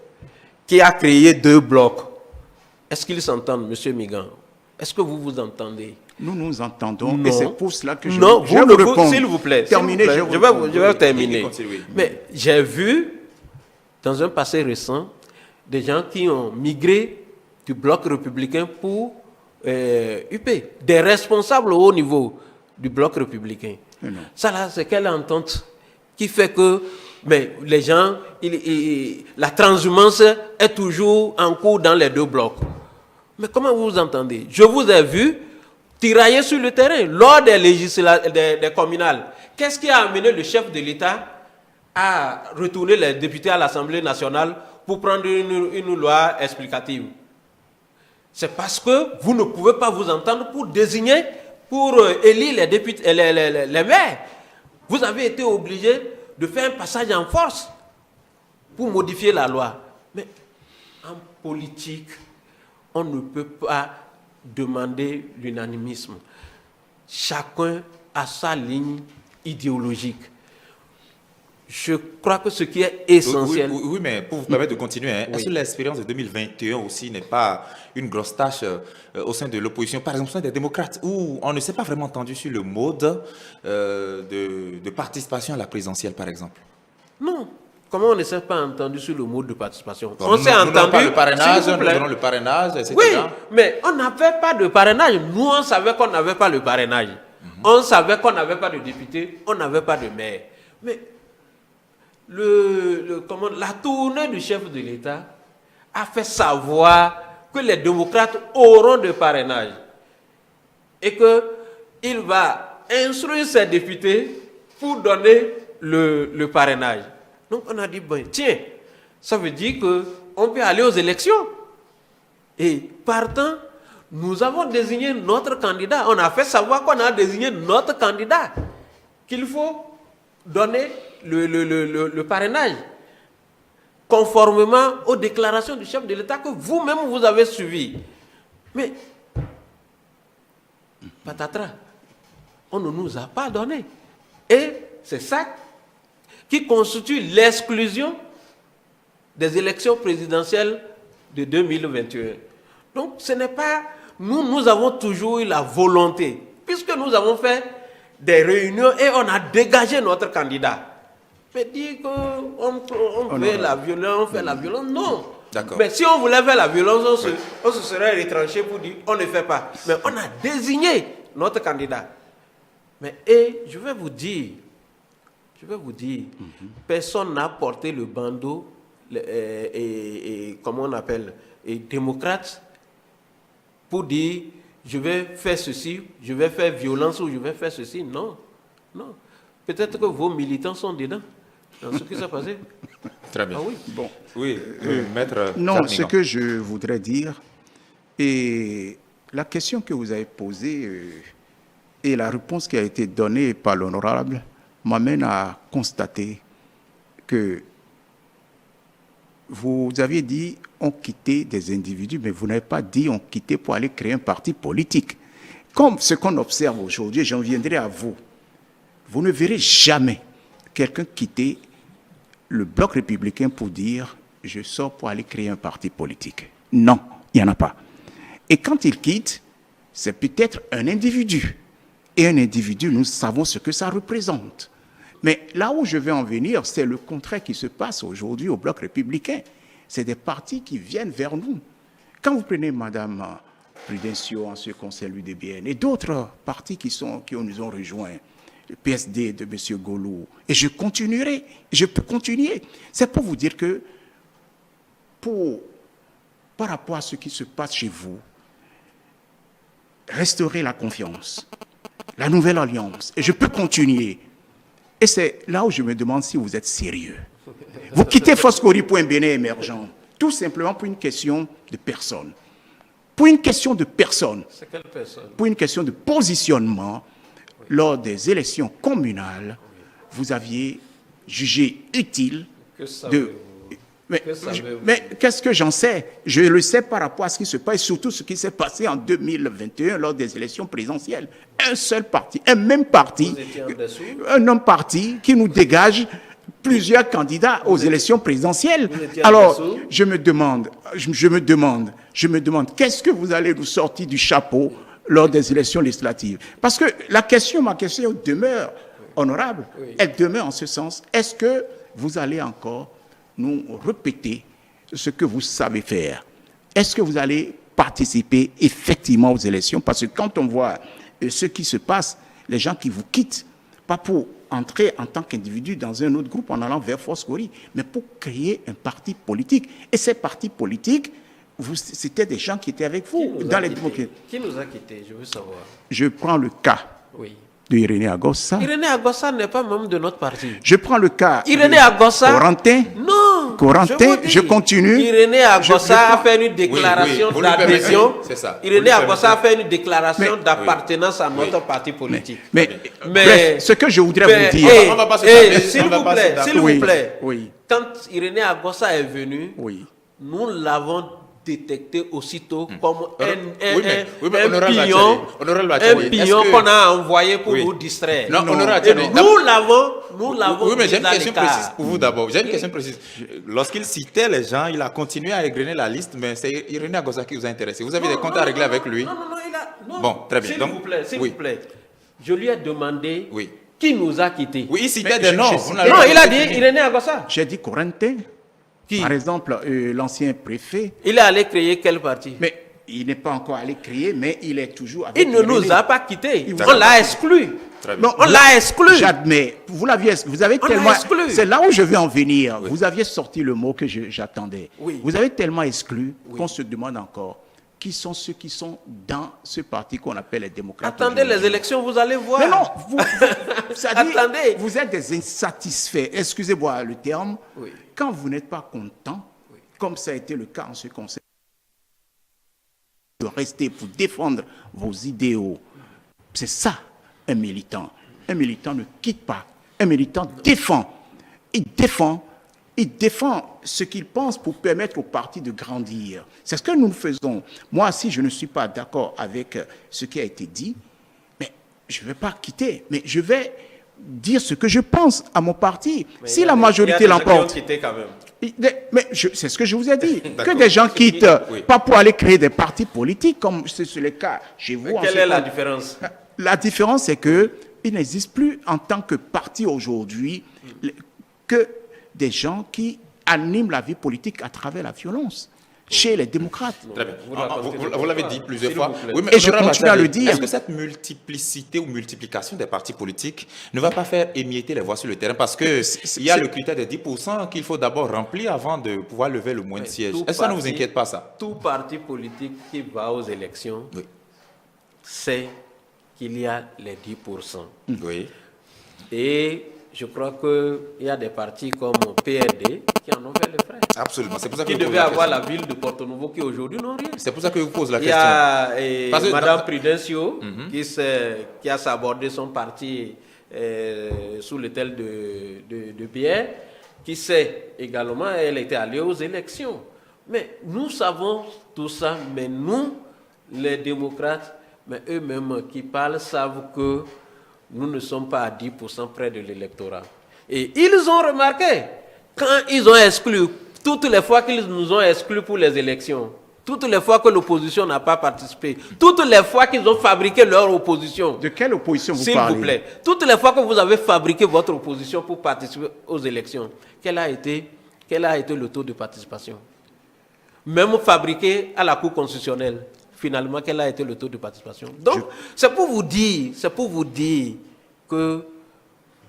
Speaker 2: qui a créé 2 blocs, est-ce qu'ils s'entendent, M. Migan? Est-ce que vous vous entendez?
Speaker 3: Nous nous entendons, et c'est pour cela que je
Speaker 2: vous
Speaker 3: réponds.
Speaker 2: S'il vous plaît, je vais terminer. Mais j'ai vu, dans un passé récent, des gens qui ont migré du bloc républicain pour UP, des responsables au haut niveau du bloc républicain. Ça là, c'est quelle entente qui fait que les gens, la transhumance est toujours en cours dans les 2 blocs. Mais comment vous vous entendez? Je vous ai vu tirailler sur le terrain lors des communales. Qu'est-ce qui a amené le chef de l'État à retourner les députés à l'Assemblée nationale pour prendre une loi explicative. C'est parce que vous ne pouvez pas vous entendre pour désigner, pour élire les députés, les maires. Vous avez été obligé de faire un passage en force pour modifier la loi. Mais en politique, on ne peut pas demander l'unanimisme. Chacun a sa ligne idéologique. Je crois que ce qui est essentiel...
Speaker 1: Oui, mais pour vous permettre de continuer,
Speaker 2: Oui.
Speaker 1: Est-ce que l'expérience de 2021 aussi n'est pas une grosse tâche au sein de l'opposition, par exemple au sein des démocrates, où on ne s'est pas vraiment entendu sur le mode de participation à la présidentielle, par exemple?
Speaker 2: Non. Comment on ne s'est pas entendu sur le mode de participation?
Speaker 1: Bon,
Speaker 2: On s'est entendu...
Speaker 1: Pas le parrainage,
Speaker 2: s'il vous
Speaker 1: nous
Speaker 2: plaît.
Speaker 1: donnons le parrainage, etc.
Speaker 2: Oui, mais on n'avait pas de parrainage. Nous, on savait qu'on n'avait pas le parrainage. On savait qu'on n'avait pas de député, on n'avait pas de maire. Mais la tournée du chef de l'État a fait savoir que les démocrates auront de parrainage et qu'il va instruire ses députés pour donner le parrainage. Donc on a dit, bon, tiens, ça veut dire qu'on peut aller aux élections. Et partant, nous avons désigné notre candidat. On a fait savoir qu'on a désigné notre candidat, qu'il faut donner le parrainage, conformément aux déclarations du chef de l'État que vous-même vous avez suivies. Mais, patatras, on ne nous a pas donné. Et c'est ça qui constitue l'exclusion des élections présidentielles de 2021. Donc, ce n'est pas... Nous avons toujours eu la volonté, puisque nous avons fait des réunions et on a dégagé notre candidat. Mais dire qu'on fait la violence, on fait la violence, non.
Speaker 1: D'accord.
Speaker 2: Mais si on voulait faire la violence, on se serait retranché pour dire on ne fait pas. Mais on a désigné notre candidat. Mais je vais vous dire, personne n'a porté le bandeau, comment on appelle, démocrate, pour dire je vais faire ceci, je vais faire violence ou je vais faire ceci. Non, non. Peut-être que vos militants sont dedans, dans ce qui s'est passé.
Speaker 1: Très bien.
Speaker 2: Ah oui.
Speaker 3: Bon.
Speaker 1: Oui, maître.
Speaker 3: Non,
Speaker 1: Zarnigan.
Speaker 3: ce que je voudrais dire, et la question que vous avez posée et la réponse qui a été donnée par l'honorable m'amène à constater que vous avez dit on quittait des individus, mais vous n'avez pas dit on quittait pour aller créer un parti politique. Comme ce qu'on observe aujourd'hui, j'en viendrai à vous. Vous ne verrez jamais quelqu'un quitter le bloc républicain pour dire je sors pour aller créer un parti politique. Non, il n'y en a pas. Et quand il quitte, c'est peut-être un individu. Et un individu, nous savons ce que ça représente. Mais là où je vais en venir, c'est le contraire qui se passe aujourd'hui au bloc républicain. C'est des partis qui viennent vers nous. Quand vous prenez Mme Prudencio en ce qui concerne l'UDBN et d'autres partis qui nous ont rejoints, le PSD de M. Golo, et je continuerai, je peux continuer. C'est pour vous dire que par rapport à ce qui se passe chez vous, restaurer la confiance, la nouvelle alliance, et je peux continuer. Et c'est là où je me demande si vous êtes sérieux. Vous quittez Foscori pour un Bénin émergent, tout simplement pour une question de personne. Pour une question de personne.
Speaker 2: C'est quelle personne?
Speaker 3: Pour une question de positionnement, lors des élections communales, vous aviez jugé utile de... Mais qu'est-ce que j'en sais? Je le sais par rapport à ce qui se passe, et surtout ce qui s'est passé en 2021 lors des élections présidentielles. Un seul parti, un même parti, un même parti qui nous dégage plusieurs candidats aux élections présidentielles. Alors, je me demande, qu'est-ce que vous allez nous sortir du chapeau lors des élections législatives? Parce que ma question demeure honorable. Oui. Elle demeure en ce sens. Est-ce que vous allez encore nous répéter ce que vous savez faire? Est-ce que vous allez participer effectivement aux élections? Parce que quand on voit ce qui se passe, les gens qui vous quittent, pas pour entrer en tant qu'individu dans un autre groupe en allant vers Foscori, mais pour créer un parti politique. Et ces partis politiques, c'était des gens qui étaient avec vous dans les démocraties.
Speaker 2: Qui nous a quittés, je veux savoir.
Speaker 3: Je prends le cas de Irénée Agossa.
Speaker 2: Irénée Agossa n'est pas membre de notre parti.
Speaker 3: Je prends le cas
Speaker 2: Irénée Agossa.
Speaker 3: Corentin.
Speaker 2: Non.
Speaker 3: Corentin, je continue.
Speaker 2: Irénée Agossa a fait une déclaration
Speaker 1: vous lui
Speaker 2: d'adhésion.
Speaker 1: permettez, c'est ça.
Speaker 2: Irénée Agossa a fait une déclaration d'appartenance à notre parti politique.
Speaker 3: Mais bref, ce que je voudrais vous dire...
Speaker 1: on va pas se taper,
Speaker 2: s'il
Speaker 1: on va
Speaker 2: vous
Speaker 1: pas se
Speaker 2: plaît,
Speaker 1: taper.
Speaker 2: s'il vous plaît,
Speaker 3: Oui.
Speaker 2: quand Irénée Agossa est venue,
Speaker 3: Oui.
Speaker 2: nous l'avons détecté aussitôt comme
Speaker 1: Honorable
Speaker 2: un
Speaker 1: Bacheli,
Speaker 2: pion
Speaker 1: est-ce que-
Speaker 2: qu'on a envoyé pour
Speaker 1: Oui.
Speaker 2: nous distraire.
Speaker 1: Non, honorable
Speaker 2: Et
Speaker 1: Bacheli,
Speaker 2: nous l'avons
Speaker 1: Oui, mais j'ai
Speaker 2: mis
Speaker 1: une
Speaker 2: à
Speaker 1: question
Speaker 2: l'écart.
Speaker 1: précise pour vous d'abord. J'ai une question précise. Lorsqu'il citait les gens, il a continué à égrener la liste, mais c'est Irénée Agossa qui vous a intéressé. Vous avez des comptes à régler avec lui?
Speaker 2: Non, il a... Non.
Speaker 1: Bon, très bien.
Speaker 2: S'il
Speaker 1: Donc,
Speaker 2: vous plaît, s'il
Speaker 1: oui.
Speaker 2: vous plaît. Je lui ai demandé
Speaker 1: Oui.
Speaker 2: qui nous a quittés.
Speaker 1: Oui, il citait
Speaker 3: Mais
Speaker 1: des
Speaker 3: je-
Speaker 1: noms.
Speaker 3: je-
Speaker 1: Vous n'avez
Speaker 2: Non,
Speaker 1: pas
Speaker 2: il a
Speaker 1: fini.
Speaker 2: dit Irénée Agossa.
Speaker 3: J'ai dit Corentin.
Speaker 2: Qui?
Speaker 3: Par exemple, l'ancien préfet.
Speaker 2: Il est allé créer quel parti?
Speaker 3: Mais il n'est pas encore allé créer, mais il est toujours avec
Speaker 2: Il ne nous
Speaker 3: Irénée.
Speaker 2: a pas quittés.
Speaker 3: Il vous
Speaker 2: On l'a exclu.
Speaker 1: Très bien.
Speaker 2: On l'a exclu.
Speaker 3: J'admets. Vous avez
Speaker 2: On l'a
Speaker 3: tellement.
Speaker 2: exclu.
Speaker 3: C'est là où je veux en venir. Vous aviez sorti le mot que j'attendais.
Speaker 2: Oui.
Speaker 3: Vous avez tellement exclu qu'on se demande encore qui sont ceux qui sont dans ce parti qu'on appelle les démocrates.
Speaker 2: Attendez les
Speaker 3: aujourd'hui.
Speaker 2: élections, vous allez voir.
Speaker 3: Mais non, c'est-à-dire,
Speaker 2: Attendez.
Speaker 3: vous êtes des insatisfaits. Excusez-moi le terme.
Speaker 2: Oui.
Speaker 3: Quand vous n'êtes pas content, comme ça a été le cas en ce qui concerne, de rester pour défendre vos idéaux. C'est ça, un militant. Un militant ne quitte pas. Un militant défend. Il défend ce qu'il pense pour permettre au parti de grandir. C'est ce que nous faisons. Moi, si je ne suis pas d'accord avec ce qui a été dit, mais je ne vais pas quitter, mais je vais dire ce que je pense à mon parti.
Speaker 2: Mais
Speaker 3: Si
Speaker 2: il y a
Speaker 3: la
Speaker 2: des-
Speaker 3: majorité
Speaker 2: il y a des gens qui ont
Speaker 3: l'emporte,
Speaker 2: quitté quand même.
Speaker 3: mais c'est ce que je vous ai dit. Que
Speaker 1: D'accord.
Speaker 3: des gens quittent,
Speaker 1: Oui.
Speaker 3: pas pour aller créer des partis politiques, comme c'est le cas chez vous. en
Speaker 2: Quelle
Speaker 3: ce
Speaker 2: est la
Speaker 3: moment.
Speaker 2: différence?
Speaker 3: La différence, c'est qu'il n'existe plus en tant que parti aujourd'hui que des gens qui animent la vie politique à travers la violence. Chez les démocrates.
Speaker 1: Très bien.
Speaker 2: Vous racontez
Speaker 1: Vous l'avez dit plusieurs fois.
Speaker 2: S'il vous plaît.
Speaker 1: Oui, mais
Speaker 3: Et je
Speaker 1: honorable
Speaker 3: continue à
Speaker 1: Bacheli,
Speaker 3: le dire.
Speaker 1: Est-ce que cette multiplicité ou multiplication des partis politiques ne va pas faire émietter les voix sur le terrain? Parce qu'il y a le critère des 10% qu'il faut d'abord remplir avant de pouvoir lever le moins de sièges.
Speaker 2: Tout
Speaker 1: Est-ce que ça ne vous
Speaker 2: parti-
Speaker 1: inquiète pas, ça?
Speaker 2: Tout parti politique qui va aux élections
Speaker 1: Oui.
Speaker 2: sait qu'il y a les 10%.
Speaker 1: Oui.
Speaker 2: Et je crois qu'il y a des partis comme PRD qui en ont fait les frais.
Speaker 1: Absolument. C'est pour ça que
Speaker 2: Qui
Speaker 1: je vous pose
Speaker 2: devaient
Speaker 1: la
Speaker 2: avoir la
Speaker 1: question.
Speaker 2: ville de Porto-Novo qui aujourd'hui n'ont rien.
Speaker 1: C'est pour ça que je vous pose la
Speaker 2: Il y
Speaker 1: question.
Speaker 2: a
Speaker 1: Parce que
Speaker 2: Madame
Speaker 1: dans-
Speaker 2: Prudencio qui a sabordé son parti sous l'autel de Pierre, qui sait également, elle était allée aux élections. Mais nous savons tout ça, mais nous, les démocrates, mais eux-mêmes qui parlent, savent que nous ne sommes pas à 10% près de l'électorat. Et ils ont remarqué, quand ils ont exclu, toutes les fois qu'ils nous ont exclus pour les élections, toutes les fois que l'opposition n'a pas participé, toutes les fois qu'ils ont fabriqué leur opposition,
Speaker 3: De quelle opposition vous
Speaker 2: s'il
Speaker 3: parlez?
Speaker 2: vous plaît, toutes les fois que vous avez fabriqué votre opposition pour participer aux élections, quel a été le taux de participation? Même fabriqué à la Cour constitutionnelle, finalement, quel a été le taux de participation? Donc, c'est pour vous dire que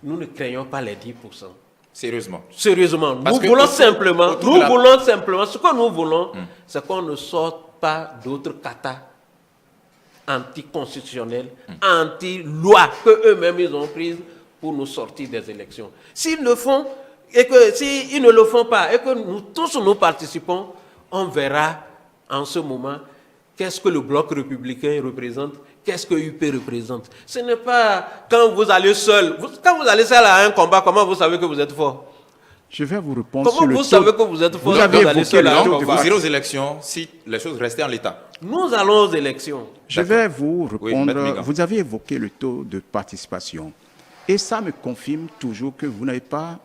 Speaker 2: nous ne craignons pas les 10%.
Speaker 1: Sérieusement.
Speaker 2: Sérieusement,
Speaker 1: Parce
Speaker 2: nous
Speaker 1: que
Speaker 2: voulons
Speaker 1: autour
Speaker 2: simplement,
Speaker 1: de
Speaker 2: ce que nous voulons, c'est qu'on ne sorte pas d'autres katas anticonstitutionnelles, anti-lois que eux-mêmes ils ont prises pour nous sortir des élections. S'ils le font, et que s'ils ne le font pas, et que nous tous nous participons, on verra en ce moment qu'est-ce que le bloc républicain représente, qu'est-ce que UP représente. Ce n'est pas quand vous allez seul, quand vous allez seul à un combat, comment vous savez que vous êtes fort?
Speaker 3: Je vais vous répondre sur
Speaker 2: Comment
Speaker 3: le
Speaker 2: vous
Speaker 3: taux.
Speaker 2: savez que vous êtes fort?
Speaker 3: Vous avez
Speaker 2: quand allez
Speaker 3: évoqué
Speaker 2: seul
Speaker 3: le
Speaker 2: à un
Speaker 3: taux de
Speaker 1: Donc,
Speaker 2: combat?
Speaker 1: vous irez aux élections si les choses restaient en l'état.
Speaker 2: Nous allons aux élections.
Speaker 3: Je vais vous
Speaker 1: Oui, Maître
Speaker 3: répondre.
Speaker 1: Migan.
Speaker 3: Vous avez évoqué le taux de participation. Et ça me confirme toujours que vous n'avez pas,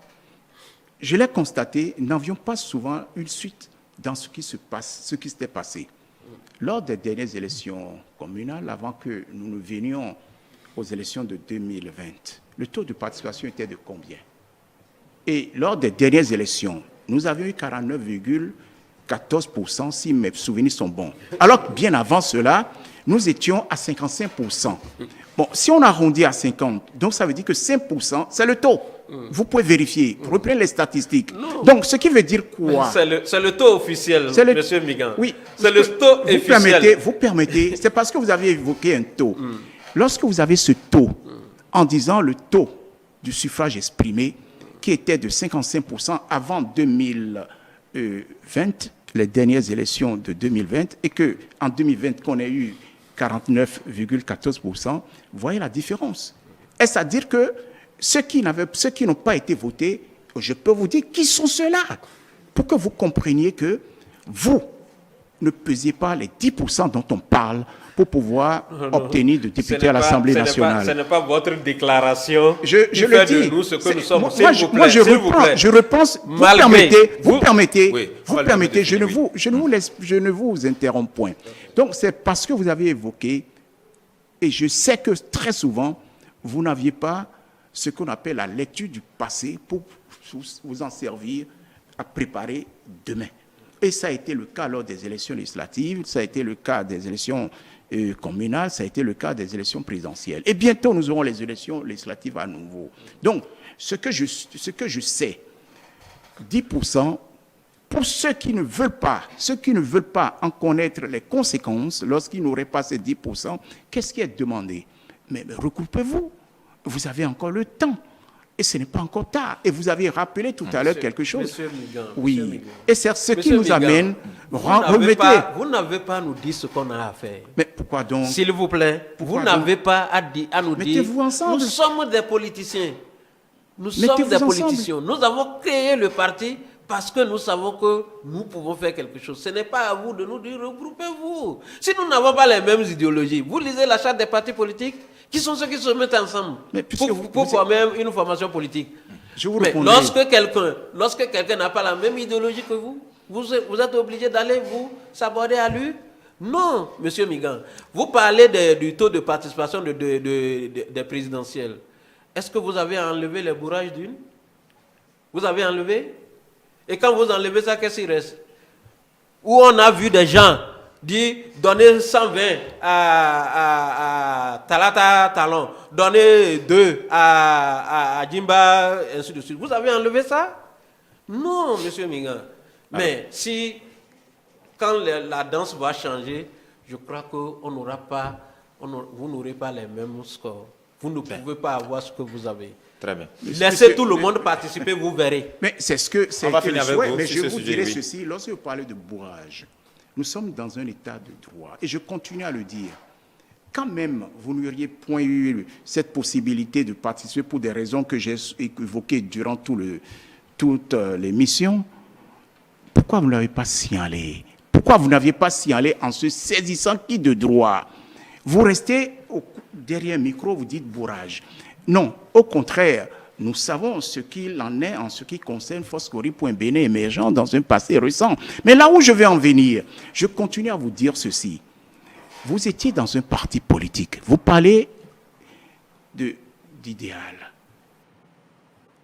Speaker 3: je l'ai constaté, nous n'avions pas souvent une suite dans ce qui se passe, ce qui s'était passé. Lors des dernières élections communales, avant que nous ne venions aux élections de 2020, le taux de participation était de combien? Et lors des dernières élections, nous avions eu 49,14% si mes souvenirs sont bons. Alors que bien avant cela, nous étions à 55%. Bon, si on arrondit à 50, donc ça veut dire que 5%, c'est le taux. Vous pouvez vérifier, reprenez les statistiques. Donc, ce qui veut dire quoi?
Speaker 2: C'est le taux officiel,
Speaker 3: C'est le-
Speaker 2: Monsieur Migan.
Speaker 3: Oui.
Speaker 2: C'est le taux officiel.
Speaker 3: Vous permettez, c'est parce que vous avez évoqué un taux. Lorsque vous avez ce taux, en disant le taux du suffrage exprimé, qui était de 55% avant 2020, les dernières élections de 2020, et qu'en 2020, qu'on ait eu 49,14%, vous voyez la différence. Est-ce à dire que ceux qui n'ont pas été votés, je peux vous dire qui sont ceux-là, pour que vous compreniez que vous ne pesez pas les 10% dont on parle pour pouvoir obtenir de députés à l'Assemblée nationale.
Speaker 2: Ce n'est pas votre déclaration
Speaker 3: Je
Speaker 2: qui
Speaker 3: le
Speaker 2: fait
Speaker 3: dis.
Speaker 2: de nous ce que nous sommes.
Speaker 3: Moi, je repense. Vous permettez, je ne vous interromps point. Donc, c'est parce que vous avez évoqué, et je sais que très souvent, vous n'aviez pas ce qu'on appelle la lecture du passé pour vous en servir à préparer demain. Et ça a été le cas lors des élections législatives, ça a été le cas des élections communales, ça a été le cas des élections présidentielles. Et bientôt, nous aurons les élections législatives à nouveau. Donc, ce que je sais, 10%, pour ceux qui ne veulent pas en connaître les conséquences, lorsqu'ils n'auraient pas ces 10%, qu'est-ce qui est demandé? Mais regroupez-vous, vous avez encore le temps. Et ce n'est pas encore tard. Et vous avez rappelé tout à l'heure quelque chose.
Speaker 2: Monsieur Migan,
Speaker 3: oui.
Speaker 2: Monsieur Migan.
Speaker 3: Et c'est ce qui
Speaker 2: Monsieur
Speaker 3: nous
Speaker 2: Migan,
Speaker 3: amène.
Speaker 2: Vous n'avez pas à nous dire ce qu'on a à faire.
Speaker 3: Mais pourquoi donc?
Speaker 2: S'il vous plaît,
Speaker 3: Pourquoi
Speaker 2: vous n'avez pas à nous dire.
Speaker 3: Mettez-vous ensemble.
Speaker 2: Nous sommes des politiciens. Nous sommes
Speaker 3: Mettez-vous
Speaker 2: des
Speaker 3: ensemble.
Speaker 2: politiciens. Nous avons créé le parti parce que nous savons que nous pouvons faire quelque chose. Ce n'est pas à vous de nous dire regroupez-vous. Si nous n'avons pas les mêmes idéologies, vous lisez la charte des partis politiques, qui sont ceux qui se mettent ensemble pour former une formation politique.
Speaker 3: Je vous
Speaker 2: Mais
Speaker 3: répondrai.
Speaker 2: lorsque quelqu'un n'a pas la même idéologie que vous êtes obligé d'aller vous s'aborder à lui? Non, Monsieur Migan. Vous parlez du taux de participation des présidentielles. Est-ce que vous avez enlevé les bourrages d'une? Vous avez enlevé? Et quand vous enlevez ça, qu'est-ce qui reste? Où on a vu des gens dire donner 120 à Talata Talon, donner 2 à Jimba, ainsi de suite. Vous avez enlevé ça? Non, Monsieur Migan. Mais si, quand la danse va changer, je crois que vous n'aurez pas les mêmes scores. Vous ne pouvez pas avoir ce que vous avez.
Speaker 1: Très bien.
Speaker 2: Laissez tout le monde participer, vous verrez.
Speaker 3: Mais c'est ce que c'est.
Speaker 1: On va finir avec vous
Speaker 3: Mais
Speaker 1: sur
Speaker 3: je
Speaker 1: ce
Speaker 3: vous
Speaker 1: sujet,
Speaker 3: dirai
Speaker 1: oui.
Speaker 3: ceci, lorsque vous parlez de bourrage, nous sommes dans un état de droit. Et je continue à le dire. Quand même, vous n'auriez point eu cette possibilité de participer pour des raisons que j'ai évoquées durant toute l'émission, pourquoi vous ne l'avez pas signalé? Pourquoi vous n'aviez pas signalé en se saisissant qui de droit? Vous restez derrière un micro, vous dites bourrage. Non, au contraire, nous savons ce qu'il en est en ce qui concerne Foscori.bene émergent dans un passé récent. Mais là où je vais en venir, je continue à vous dire ceci. Vous étiez dans un parti politique. Vous parlez d'idéal.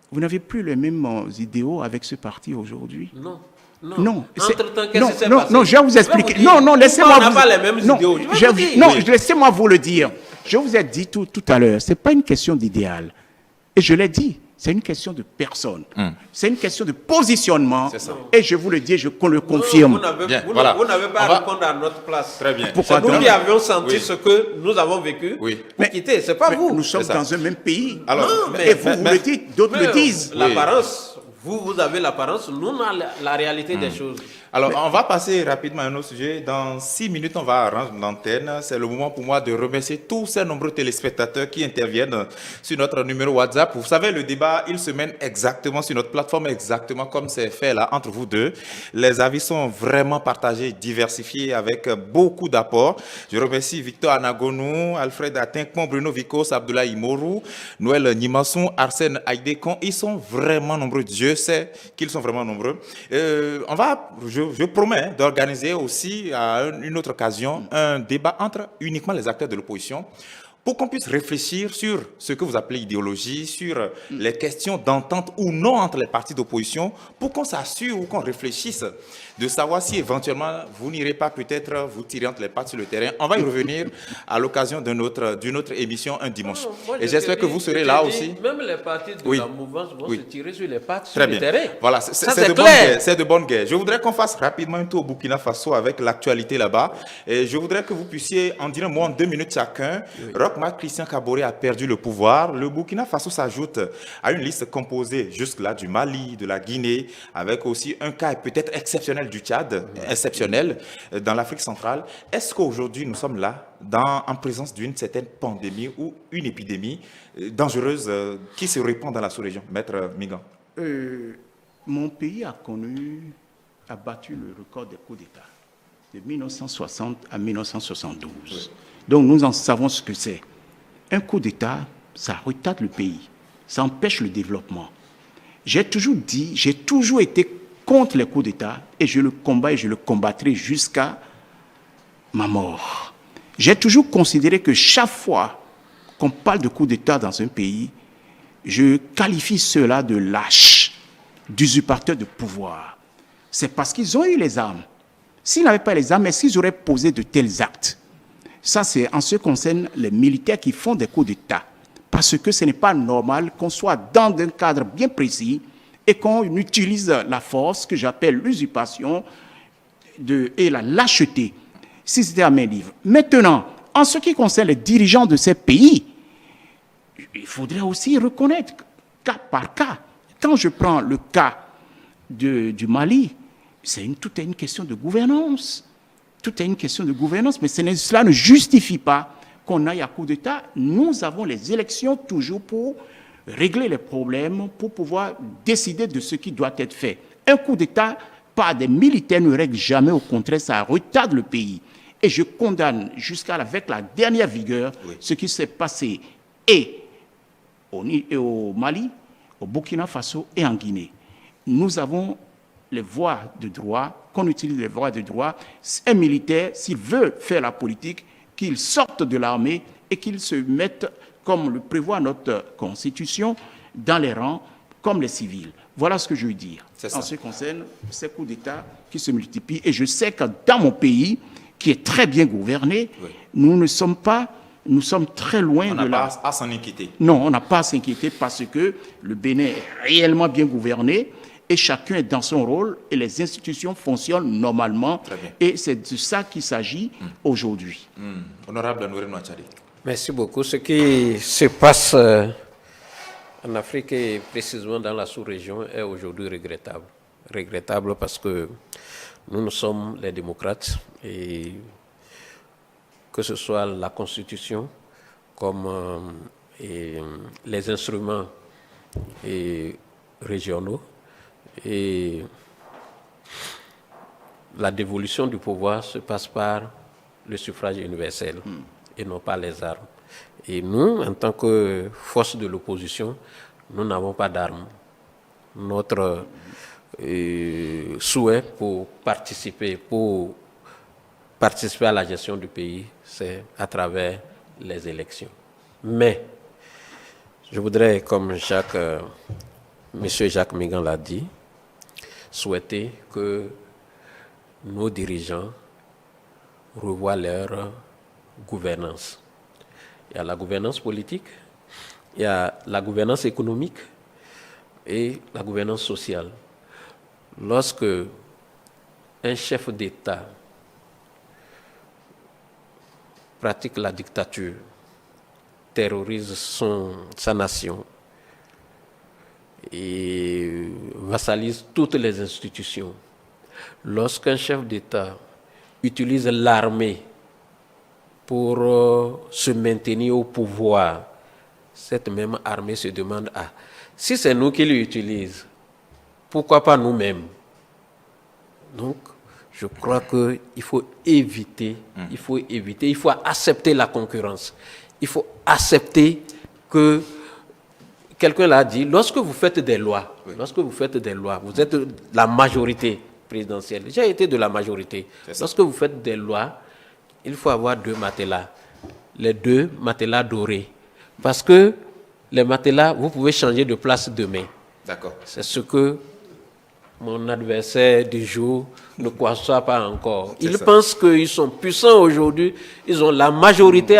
Speaker 3: Vous n'avez plus les mêmes idéaux avec ce parti aujourd'hui?
Speaker 2: Non.
Speaker 3: Non.
Speaker 2: Entre-temps, qu'est-ce qui s'est passé?
Speaker 3: Non, je vais vous expliquer. Non, laissez-moi vous...
Speaker 2: On n'a pas les mêmes idéaux.
Speaker 3: Laissez-moi vous le dire. Je vous ai dit tout à l'heure, ce n'est pas une question d'idéal. Et je l'ai dit, c'est une question de personne. C'est une question de positionnement. Et je vous le dis, je le confirme.
Speaker 2: Vous n'avez pas à répondre à notre place.
Speaker 1: Très bien.
Speaker 3: Pourquoi
Speaker 2: C'est nous
Speaker 3: donc?
Speaker 2: qui avions senti ce que nous avons vécu.
Speaker 1: Oui.
Speaker 2: Mais quittez, c'est pas vous.
Speaker 3: Nous sommes dans un même pays.
Speaker 1: Alors,
Speaker 3: et vous le dites, d'autres le disent.
Speaker 2: L'apparence, vous avez l'apparence, nous, on a la réalité des choses.
Speaker 1: Alors, on va passer rapidement à un autre sujet. Dans 6 minutes, on va rendre l'antenne. C'est le moment pour moi de remercier tous ces nombreux téléspectateurs qui interviennent sur notre numéro WhatsApp. Vous savez, le débat, il se mène exactement sur notre plateforme, exactement comme c'est fait là, entre vous deux. Les avis sont vraiment partagés, diversifiés, avec beaucoup d'apports. Je remercie Victor Anagonou, Alfred Atinkpon, Bruno Vicos, Abdoulaye Morou, Noël Nimasson, Arsène Aïdekon. Ils sont vraiment nombreux. Dieu sait qu'ils sont vraiment nombreux. Je promets d'organiser aussi à une autre occasion un débat entre uniquement les acteurs de l'opposition pour qu'on puisse réfléchir sur ce que vous appelez idéologie, sur les questions d'entente ou non entre les partis d'opposition, pour qu'on s'assure ou qu'on réfléchisse de savoir si éventuellement vous n'irez pas peut-être vous tirer entre les pattes sur le terrain. On va y revenir à l'occasion d'une autre émission un dimanche. Et j'espère que vous serez là aussi.
Speaker 2: Même les partis de la mouvance vont se tirer sur les pattes sur
Speaker 1: Très
Speaker 2: le
Speaker 1: bien.
Speaker 2: terrain.
Speaker 1: Voilà, c'est de bonne guerre. Je voudrais qu'on fasse rapidement un tour au Burkina Faso avec l'actualité là-bas. Et je voudrais que vous puissiez en dire un mot en 2 minutes chacun. Roch Marc Christian Kaboré a perdu le pouvoir, le Burkina Faso s'ajoute à une liste composée jusque-là du Mali, de la Guinée, avec aussi un cas peut-être exceptionnel du Tchad, exceptionnel dans l'Afrique centrale. Est-ce qu'aujourd'hui nous sommes là, en présence d'une certaine pandémie ou une épidémie dangereuse qui se répand dans la sous-région? Maître Mingan.
Speaker 3: Mon pays a battu le record des coups d'État de 1960 à 1972. Oui. Donc nous en savons ce que c'est. Un coup d'État, ça retarde le pays, ça empêche le développement. J'ai toujours dit, j'ai toujours été contre les coups d'État et je le combats et je le combattrai jusqu'à ma mort. J'ai toujours considéré que chaque fois qu'on parle de coup d'État dans un pays, je qualifie ceux-là de lâches, d'usurpateurs de pouvoir. C'est parce qu'ils ont eu les armes. S'ils n'avaient pas les armes, est-ce qu'ils auraient posé de tels actes? Ça, c'est en ce qui concerne les militaires qui font des coups d'État. Parce que ce n'est pas normal qu'on soit dans un cadre bien précis et qu'on utilise la force, que j'appelle l'usurpation et la lâcheté, si c'était à main libre. Maintenant, en ce qui concerne les dirigeants de ces pays, il faudrait aussi reconnaître, cas par cas. Quand je prends le cas du Mali, tout est une question de gouvernance. Tout est une question de gouvernance, mais cela ne justifie pas qu'on aille à coup d'État. Nous avons les élections toujours pour régler les problèmes, pour pouvoir décider de ce qui doit être fait. Un coup d'État par des militaires ne règle jamais, au contraire, ça retarde le pays. Et je condamne avec la dernière vigueur ce qui s'est passé au Mali, au Burkina Faso et en Guinée. Nous avons les voies de droit, qu'on utilise les voies de droit. Un militaire, s'il veut faire la politique, qu'il sorte de l'armée et qu'il se mette, comme le prévoit notre Constitution, dans les rangs, comme les civils. Voilà ce que je veux dire. En ce qui concerne ces coups d'État qui se multiplient. Et je sais que dans mon pays, qui est très bien gouverné, nous sommes très loin de là. On n'a
Speaker 1: pas à s'en inquiéter.
Speaker 3: Non, on n'a pas à s'inquiéter parce que le Bénin est réellement bien gouverné et chacun est dans son rôle et les institutions fonctionnent normalement. Et c'est de ça qu'il s'agit aujourd'hui.
Speaker 1: Honorable Nourine Machari.
Speaker 2: Merci beaucoup. Ce qui se passe en Afrique et précisément dans la sous-région est aujourd'hui regrettable. Regrettable parce que nous sommes les démocrates et que ce soit la Constitution comme les instruments régionaux et la dévolution du pouvoir se passe par le suffrage universel et non pas les armes. Et nous, en tant que force de l'opposition, nous n'avons pas d'armes. Notre souhait pour participer à la gestion du pays, c'est à travers les élections. Mais je voudrais, comme M. Jacques Mingan l'a dit, souhaiter que nos dirigeants revoient leur gouvernance. Il y a la gouvernance politique, il y a la gouvernance économique et la gouvernance sociale. Lorsque un chef d'État pratique la dictature, terrorise sa nation et vassalise toutes les institutions, lorsqu'un chef d'État utilise l'armée pour se maintenir au pouvoir, cette même armée se demande, si c'est nous qui l'utilisons, pourquoi pas nous-mêmes? Donc, je crois qu'il faut éviter, il faut accepter la concurrence. Il faut accepter que, quelqu'un l'a dit, lorsque vous faites des lois, vous êtes la majorité présidentielle. J'ai été de la majorité. Lorsque vous faites des lois, il faut avoir 2 matelas. Les 2 matelas dorés. Parce que les matelas, vous pouvez changer de place demain.
Speaker 1: D'accord.
Speaker 2: C'est ce que mon adversaire du jour ne conçoit pas encore. Ils pensent qu'ils sont puissants aujourd'hui. Ils ont la majorité,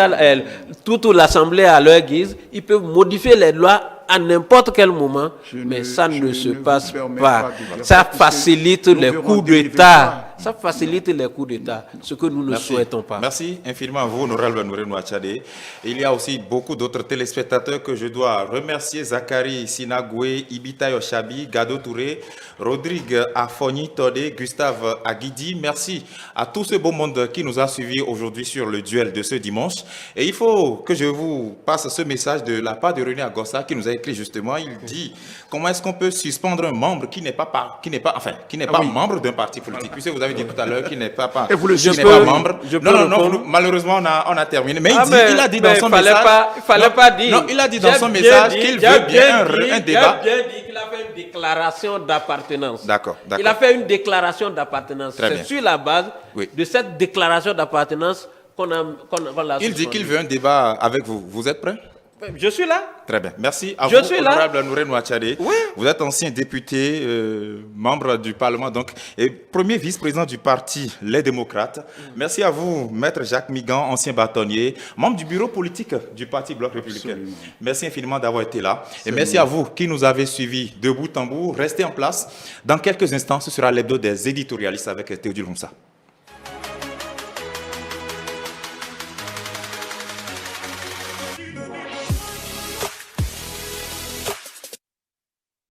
Speaker 2: toute l'Assemblée à leur guise. Ils peuvent modifier les lois à n'importe quel moment, mais ça ne se passe pas. Ça facilite les coups d'État. ça facilite les coups d'État, ce que nous ne souhaitons pas.
Speaker 1: Merci infiniment à vous, honorable Nouré Nouachadé. Il y a aussi beaucoup d'autres téléspectateurs que je dois remercier. Zachary Sinagoué, Ibita Yoshabi, Gado Touré, Rodrigue Afoni Todé, Gustave Aguidi. Merci à tout ce beau monde qui nous a suivis aujourd'hui sur le duel de ce dimanche. Et il faut que je vous passe ce message de la part de René Agossa qui nous a écrit justement. Il dit comment est-ce qu'on peut suspendre un membre qui n'est pas membre d'un parti politique. Puisque vous avez dit tout à l'heure qu'il n'est pas membre. Non, malheureusement on a terminé. Mais il a dit dans son message.
Speaker 2: Il fallait pas dire.
Speaker 1: Non, il a dit dans son message qu'il veut bien un débat.
Speaker 2: Il a bien dit qu'il a fait une déclaration d'appartenance.
Speaker 1: D'accord.
Speaker 2: Il a fait une déclaration d'appartenance. C'est sur la base de cette déclaration d'appartenance qu'on l'a.
Speaker 1: Il dit qu'il veut un débat avec vous. Vous êtes prêt?
Speaker 2: Je suis là.
Speaker 1: Très bien. Merci à vous, honorable Nouré Nouachadé. Oui. Vous êtes ancien député, membre du Parlement, donc, et premier vice-président du parti Les Démocrates. Merci à vous, maître Jacques Migan, ancien bâtonnier, membre du bureau politique du parti Bloc Républicain. Absolument. Merci infiniment d'avoir été là. Et merci à vous qui nous avez suivis de bout en bout. Restez en place. Dans quelques instants, ce sera l'hebdo des éditorialistes avec Théodule Ronsa.